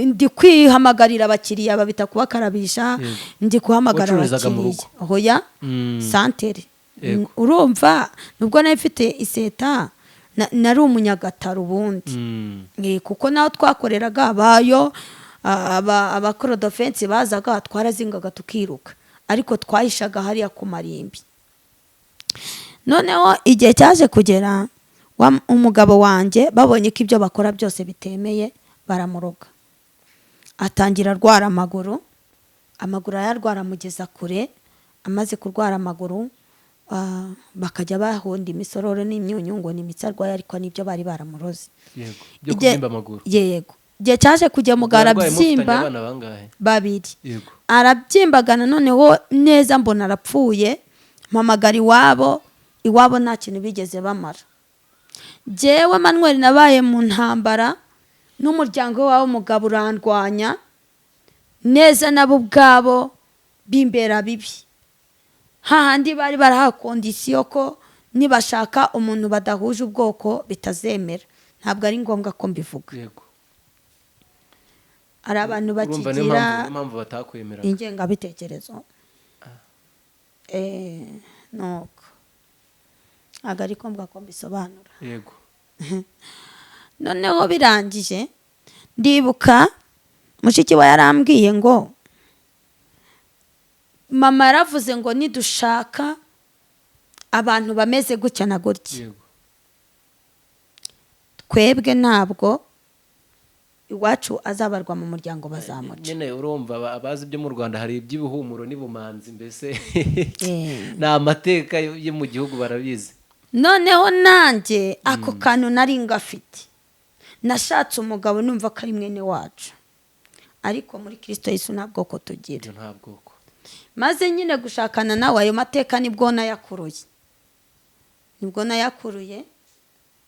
ndi kwihamagarira abakiriya babita kubakarabisha ndi kuhamagara abakiriya. Hoya santere. Urumva nubwo nayo mfite iseta nari umunyagataro ubundi kuko naho twakoreraga bayo abakorodofensi bazaga twarazingaga tukiruka ariko twahishaga hariya ku marimbi. Noneho igihe cyaje kugera umugabo wanjye babonye ko ibyo bakora byose bitemeye baramuroga. Atangira arwara amaguru ayarwara amugeza kure. Amaze kurwara amaguru bakajya bahonda imisororo n'imyunyu ngo ni imitsi arwaye ariko nibyo bari baramuroze. Yego. Byo kubyimba amaguru. Yego. Igihe cyaje kujya mugara byimba babiri. Yego. Arabyimbagana noneho neza mbona arapfuye. Mpamagara iwabo nta kintu bigeze bamara. Jewe Manuel nabaye mu ntambara n'umuryango wawe umugabo urandwanya neza nabo ubwabo bimbera bibi hahandi bari baraha kondisiyo ko nibashaka umuntu badahuje ubwoko bitazemera ntabwo ari ngombwa ko mbivuga yego ari abantu urumva bakigira impamvu batakwemera ingengabitekerezo nuko ntabwo ari ngombwa ko mbisobanura yego noneho birangije ndibuka mushiki we yarambwiye ngo mama yaravuze ngo nidushaka abantu bameze gutya na gutya yego twebwe ntabwo iwacu azabarwa mu muryango bazamuca nyine urumva abazi ibyo mu Rwanda hari iby'ubuhumuro n'ibumanzi mbese ni amateka yo mu gihugu barabizi noneho nanjye ako kantu nari ngafite nashatse umugabo numva ko ari mwene wacu ariko muri Kristo Yesu nta bwoko tugira nta bwoko maze nyine gushakana nawe ayo mateka nibwo nayakuruye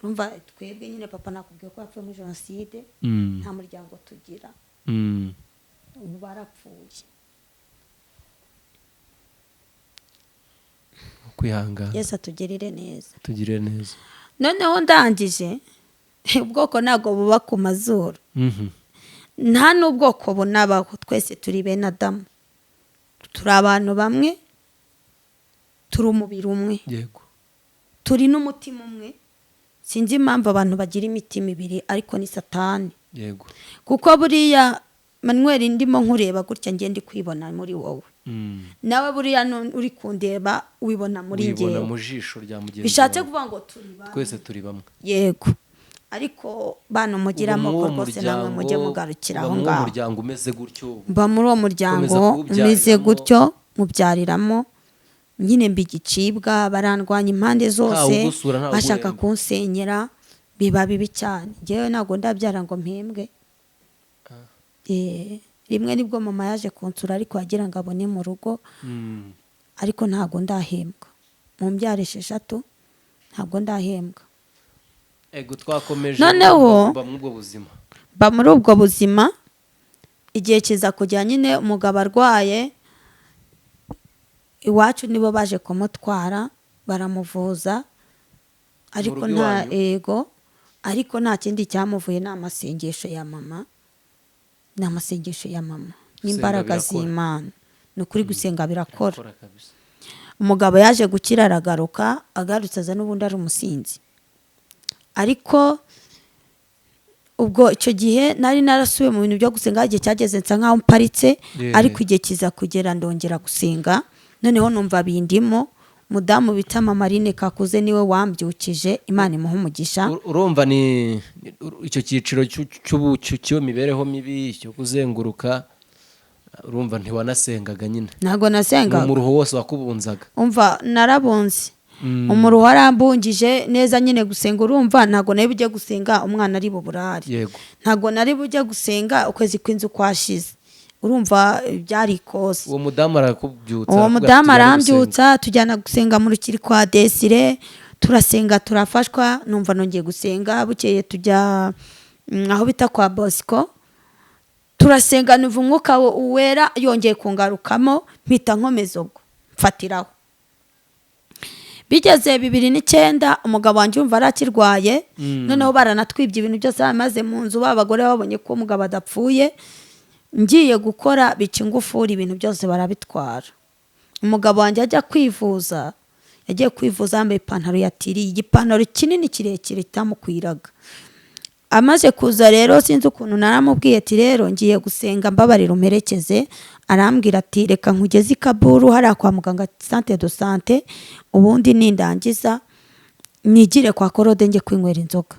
urumva twebwe nyine papa nakubwiye ko yapfuye muri jenoside nta muryango tugira ubu barapfuye kwihangana Yesu atugirire neza tugire neza noneho ndangije ubwoko ntabwo buba ku mazuru nta n'ubwoko bunabaho twese turi bene Adamu turi abantu bamwe turi umubiri umwe yego turi n'umutima umwe sinzi impamvu abantu bagira imitima ibiri ariko ni satani yego kuko buriya Manuel ndimo nkureba gutya ngende kwibona muri wowe nawe buriya uri kundeba wibona muri njye wibona mu jisho rya mugenzi bishatse kuvuga ngo twese turi bamwe yego ariko bana mugira amoko rwose namwe mujye mugarukira aho ngaho umuryango umeze gutyo mba muri uwo muryango umeze gutyo mubyariramo nyine mbigicibwa barandwanya impande zose bashaka kunsenyera biba bibi cyane njyewe ntabwo ndabyara ngo mpembwe rimwe nibwo mama yaje kunsura ariko yagira ngo abone mu rugo ariko ntabwo ndahembwa mu mbyaro 6 ntabwo ndahembwa ego twakomeje noneho ba muri ubwo buzima igihe kiza kujya nyine umugabo arwaye iwacu nibo baje kumutwara baramuvuza ariko nta ego ariko nta kindi cyamuvuye n'amasengesho ya mama n'imbaraga z'Imana ni ukuri gusenga birakora umugabo yaje gukira aragaruka agarutse aza n'ubundi ari umusinzi ariko ubwo icyo gihe nari narasubiye mu bintu byo gusenga igihe cyageze nsa nkaho mparitse ariko igihe kiza kugera ndongera gusenga noneho numva bindimo mudamu bita Marine Kakuze niwe wambyukije Imana imuha umugisha urumva ni icyo cyiciro cy'ubu mibereho mibi cyo kuzenguruka urumva ntiwanasengaga nyine ntago nasengaga umuruho wose wakubunzaga umva narabunze umuruho warambungije neza nyine gusenga urumva ntago nari bujye gusenga umwana ari buburari yego ntago nari bujye gusenga ukwezi kw'inzu kwashize urumva byari kose uwo mudamu arakubyutsa uwo mudamu arambyutsa tujyana gusenga mu rukiri kwa Desire turasenga turafashwa numva nongeye gusenga bukeye tujya aho bita kwa Bosco turasenga nuva umwuka wera yongeye kungarukamo mpita nkomeza ubwo mfatiraho bigeze 2009 umugabo wanjye umva arakirwaye noneho baranatwibye ibintu byose bamaze mu nzu babagore babonye ko umugabo adapfuye ngiye gukora bica ingufuri ibintu byose barabitwara umugabo wanjye ajya kwivuza yagiye kwivuza yambaye ipantaro yatiriye igipantaro kinini kirekire kitamukwiraga amaze kuza rero sinzi ukuntu naramubwiye ati rero ngiye gusenga mbabarira umperekeze arambwira ati reka nkugeze ikaburu hari kwa muganga centre de santé ubundi nindangiza nigire kwa Korode nge kwinywera inzoga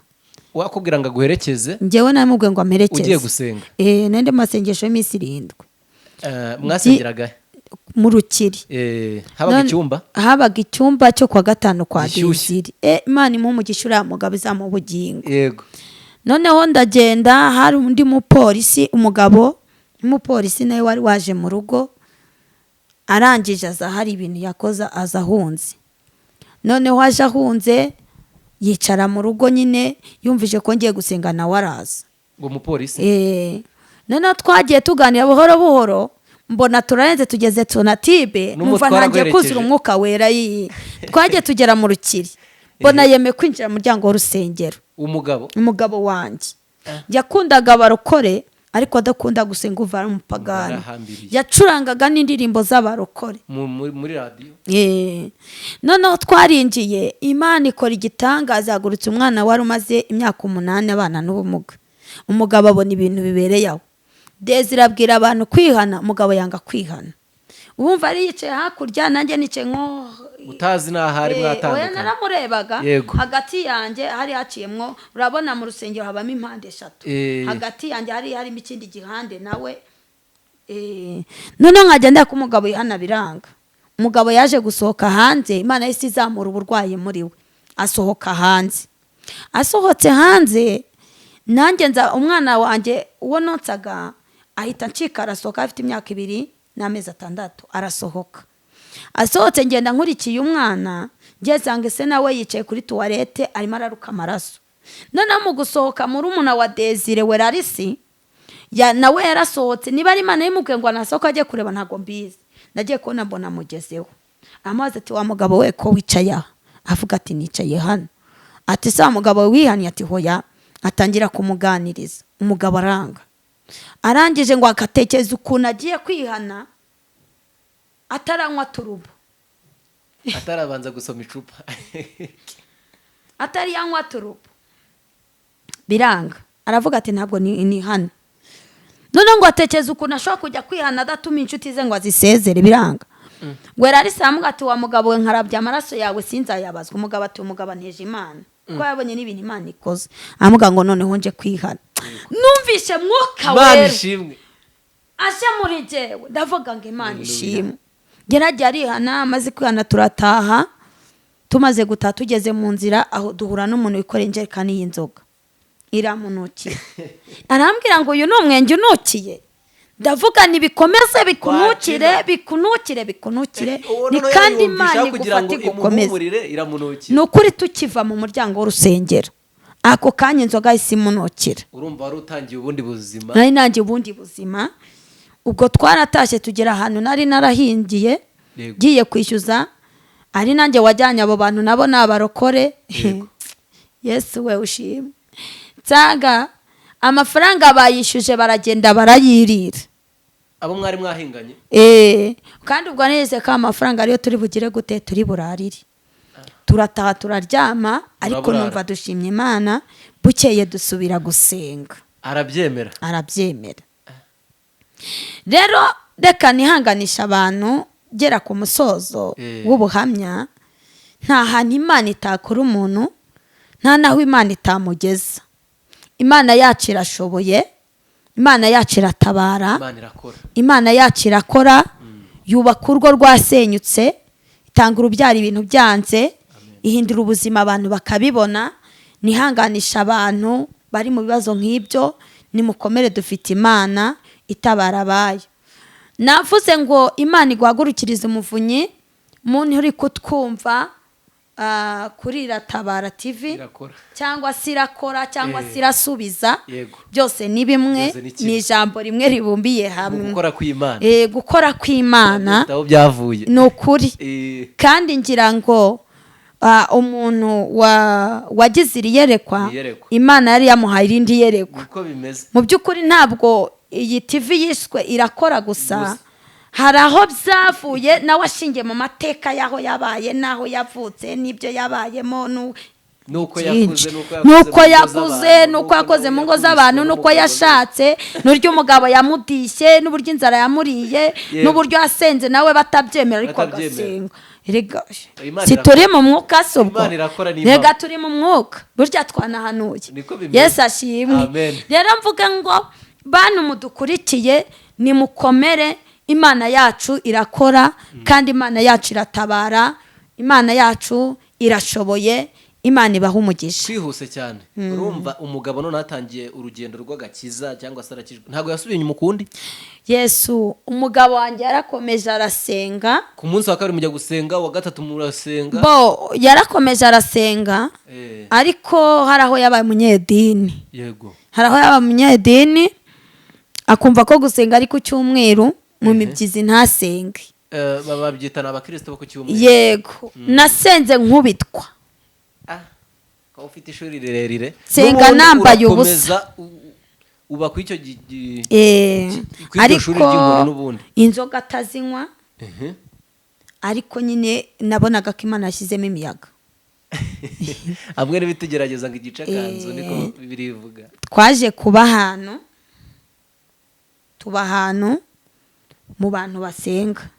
wakubwira ngo aguherekeze njyewe namubwiye ngo amperekeze ugiye gusenga nende masengesho y'iminsi 7 mwasengeraga mu rukiri habaga icyumba cyo kwa gatanu kwa Desire Imana imuha umugisha uriya mugabo izamuha ubugingo yego noneho ndagenda hari undi mupolisi umugabo umupolisi nawe wari waje mu rugo arangije aza hari ibintu yakoza aza ahunze noneho aje ahunze yicara mu rugo nyine yumvije ko ngiye gusenga nawe araza ngo umupolisi noneho twagiye tuganira buhoro buhoro mbona turarenze tugeze Sonatibe numva ntangiye kuzura umwuka wera twagiye tugera mu Rukiri mbona yeme kwinjira mu muryango w'urusengero umugabo wanjye yakundaga abarokore ariko adakunda gusenga uvara umupagani yacurangaga n'indirimbo z'abarokore muri radio noneho twarinjiye Imana ikora igitangaza yagurutse umwana wari umaze imyaka 8 abana n'ubumuga umugabo abona ibintu bibereye aho Desire abwira abantu kwihana umugabo yanga kwihana ubumva ari yicaye hakurya nanjye nice nko utazi n'ahari mwatandukanye oya naramurebaga hagati yanjye hari haciyemwo urabona mu rusengero habamo impande 3 hagati yanjye hari harimo ikindi gihande nawe none nkajya ku mugabo yihana biranga umugabo yaje gusohoka hanze Imana yisi izamura uburwayi muri we asohoka hanze asohotse hanze nanjye nza umwana wanjye uwo nonsaga ahita ncika arasohoka afite imyaka 2 n'amezi 6 arasohoka asohotse ngenda nkurikiye umwana ngezange se nawe yicaye kuri toilette arimo araruka amaraso none mu gusohoka muri umuna wa Desire werarisi nawe yarasohotse niba ari Imana yimubwiye ngo anasohoka agiye kureba ntago mbizi nagiye kubona mbona mugezeho amaze ati wa mugabo we ko wicaye avuga ati nicaye hano ati sa mugabo wihaniye ati hoya atangira kumuganiriza umugabo arangije ngo akatekereza ukuntu agiye kwihana ataranywa turubo atarabanza gusoma icupa atari yanywa turubo biranga aravuga ati ntabwo ni hano none ngo atekereza ukuntu ashobora kujya kwihana adatuma inshuti ze ngo azisezere biranga gwera ari samuga ati wa mugabo we nkarabya amaraso yawe sinzayabazwa umugabo ati umugabo nteje Imana ko yabonye n'ibintu Imana ikoze amuga ngo noneho nje kwihana numvishe mwuka wera asha muri jewe ndavuga ngo Imana ishimwe gerajya arihana amaze kwihana turataha tumaze gutaha tugeze mu nzira aho duhura n'umuntu wikoreye injerekani y'inzoga iramunukira arambwira ngo uyu n'umwenge unukiye ndavuga nibikomeze bikunukire ni kandi Imana igufata igukomeze nukuri tukiva mu muryango w'urusengero ako kanya inzoga isimunukira urumva wari utangiye ubundi buzima nari nangiye ubundi buzima ubwo twaratashye tugera ahantu nari narahingiye giye kwishyuza ari nanjye wajyanye abo bantu nabo nabarokore Yesu we ushimwe nsanga amafaranga bayishyuje baragenda barayirira abo mwari mwahinganye kandi ubwo neze ko amafaranga ariyo turi bugire gute turi burarire turataha turaryama ariko numva dushimye Imana bukeye dusubira gusenga arabyemera rero reka nihanganisha abantu gera ku musozo w'ubuhamya nta hantu Imana itakora umuntu nta naho Imana itamugeza Imana yacu irashoboye Imana yacu iratabara Imana yacu irakora yubaka urwo rwasenyutse itanga urubyaro ibintu byanze ihindura ubuzima abantu bakabibona nihanganisha abantu bari mu bibazo nk'ibyo nimukomere dufite Imana itabara abayo navuze ngo Imana iguhagurukiriza umuvunyi muntu uri kutwumva kuri Iratabara TV cyangwa sirakora cyangwa sirasubiza byose ni bimwe ni ijambo rimwe ribumbiye hamwe gukora kw'Imana ni ukuri kandi ngira ngo umuntu wagize iriyerekwa Imana yari yamuhaye irindi yerekwa mu by'ukuri ntabwo iyi TV yiswe irakora gusa hari aho byavuye nawe ashingiye mu mateka y'aho yabaye n'aho yavutse n'ibyo yabayemo nuko yakuze nuko yakoze mu ngo z'abantu nuko yashatse n'uburyo umugabo yamudishye n'uburyo inzara yamuriye n'uburyo yasenze nawe batabyemera ariko agasenga si turi mu mwuka sobwo rega turi mu mwuka burya twanahanuye Yesu ashimwe rero mvuga ngo bantu mudukurikiye nimukomere Imana yacu irakora kandi Imana yacu iratabara Imana yacu irashoboye Imana ibaha umugisha kwihuse cyane urumva umugabo none atangiye urugendo rw'agakiza cyangwa se arakijwe ntago yasubiye inyuma ukundi Yesu umugabo wanjye yarakomeje arasenga ku munsi wa kabiri mujya gusenga wa gatatu murasenga yarakomeje arasenga ariko hari aho yabaye umunyedini hari aho yaba umunyedini akumva ko gusenga ari ku cyumweru mu mibyizi ntasenge. babyita n'abakristo bo ku cyumweru. Yego nasenze nkubitwa. Ko ufite ishuri rirerire senga nambaye ubusa uba ku icyo ariko shuri ry'inkuru n'ubundi inzoga atazinywa. Ariko nyine nabonaga ko Imana yashyizemo imiyaga. Amwe n'ibitugerageza ngo igice kanzu niko birivuga. Twaje kuba ahantu tuba ahantu mu bantu basenga.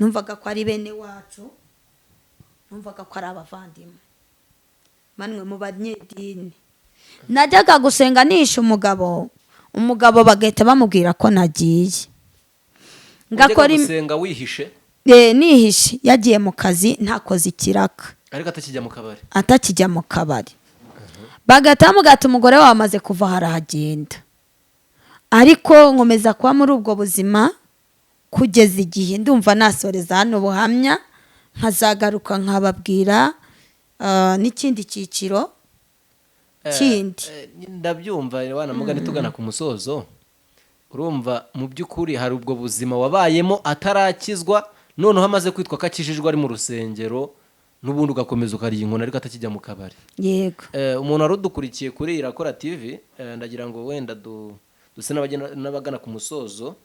Numvaga ko ari bene wacu, numvaga ko ari abavandimwe manwe mu banyedini. Najyaga gusenga nishe umugabo bagahita bamubwira ko nagiye. Ngakora gusenga wihishe. Nihishe yagiye mu kazi ntakoze ikiraka. Ariko atakijya mu kabari. Atakijya mu kabari. Bagahita bamugata umugore wamaze kuva haragenda. Ariko nkomeza kuba muri ubwo buzima kugeza igihe ndumva nasoreza hano buhamya nkazagaruka nkababwira n'ikindi cyiciro kindi. Ndabyumva wana mugani tugana ku musozo. Urumva mu by'ukuri hari ubwo buzima wabayemo atarakizwa noneho hamaze kwitwa kakijijwe ari mu rusengero n'ubundi ugakomeza ukariye inkona ariko atakijya mu kabari. Yego. Umuntu arudukurikiye kuri Irakora TV ndagira ngo wenda duse n'abagana ku musozo.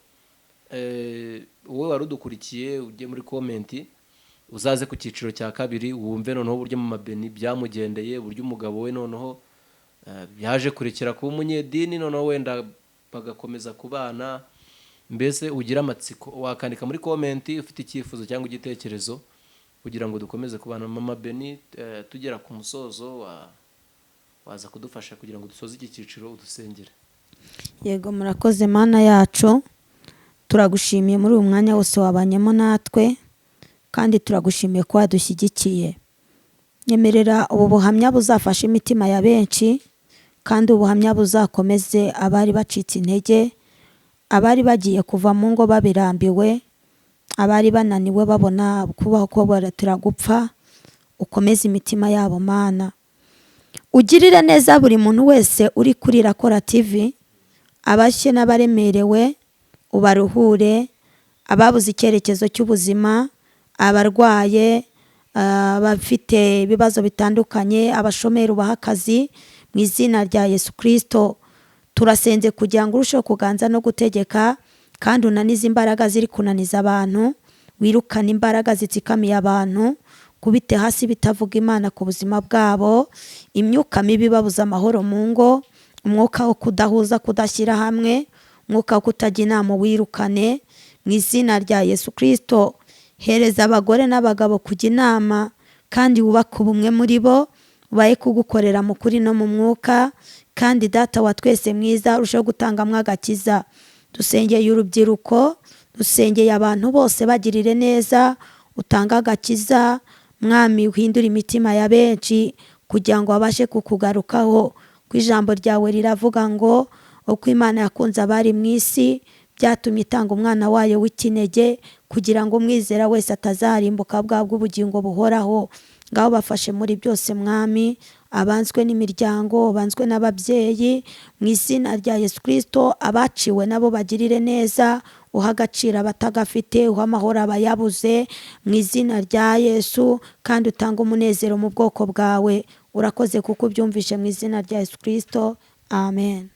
Wowe warudukurikiye ujye muri komenti uzaze ku cyiciro cya kabiri wumve noneho uburyo mu mabeni byamugendeye uburyo umugabo we noneho yaje kurekera kuba umunyedini noneho wenda bagakomeza kubana. Mbese ugira amatsiko wakandika muri komenti ufite icyifuzo cyangwa igitekerezo kugira ngo dukomeze kubana mama Beni tugera ku musozo waza kudufasha kugira ngo dusoze iki cyiciro udusengere. Yego murakoze Mana yacu, turagushimiye muri uyu mwanya wose wabanyemo natwe kandi turagushimiye ko wadushyigikiye. Nyemerera ubu buhamya buzafasha imitima ya benshi kandi ubuhamya buzakomeze abari bacitse intege, abari bagiye kuva mu ngo babirambiwe, abari bananiwe babona kubaho ko baratira gupfa. Ukomeze imitima yabo Mana, ugirire neza buri muntu wese uri kuri Irakora TV, abashye n'abaremerewe ubaruhure, ababuze icyerekezo cy'ubuzima, abarwaye, abafite ibibazo bitandukanye, abashomeri ubaha akazi mu izina rya Yesu Kristo. Turasenze kugira ngo urusheho kuganza no gutegeka kandi unanize imbaraga ziri kunaniza abantu, wirukana imbaraga zitsikamiye abantu, kubite hasi bitavuga Imana ku buzima bwabo, imyuka mibi babuza amahoro mu ngo, umwuka wo kudahuza kudashyira hamwe, umwuka wo kutajya inama wirukane mu izina rya Yesu Kristo. Hereza abagore n'abagabo kujya inama kandi wubaka ubumwe muri bo, ubaye kugukorera mu kuri no mu mwuka. Kandi data wa twese mwiza urushaho gutangamwa agakiza. Dusengeye urubyiruko, dusengeye abantu bose bagirire neza, utanga agakiza Mwami, uhindura imitima ya benshi kugira ngo babashe kukugarukaho. Ku ijambo ryawe riravuga ngo uko Imana yakunze abari mu isi byatumye itanga umwana wayo w'ikinege kugira ngo umwizera wese atazarimbuka bwabwo ubugingo buhoraho. Ngaho bafashe muri byose Mwami, abanzwe n'imiryango, abanzwe n'ababyeyi mu izina rya Yesu Kristo. Abaciwe nabo bagirire neza, uha agaciro abatagafite, uha amahoro abayabuze mu izina rya Yesu, kandi utanga umunezero mu bwoko bwawe. Urakoze kuko ubyumvishe mu izina rya Yesu Kristo, amen.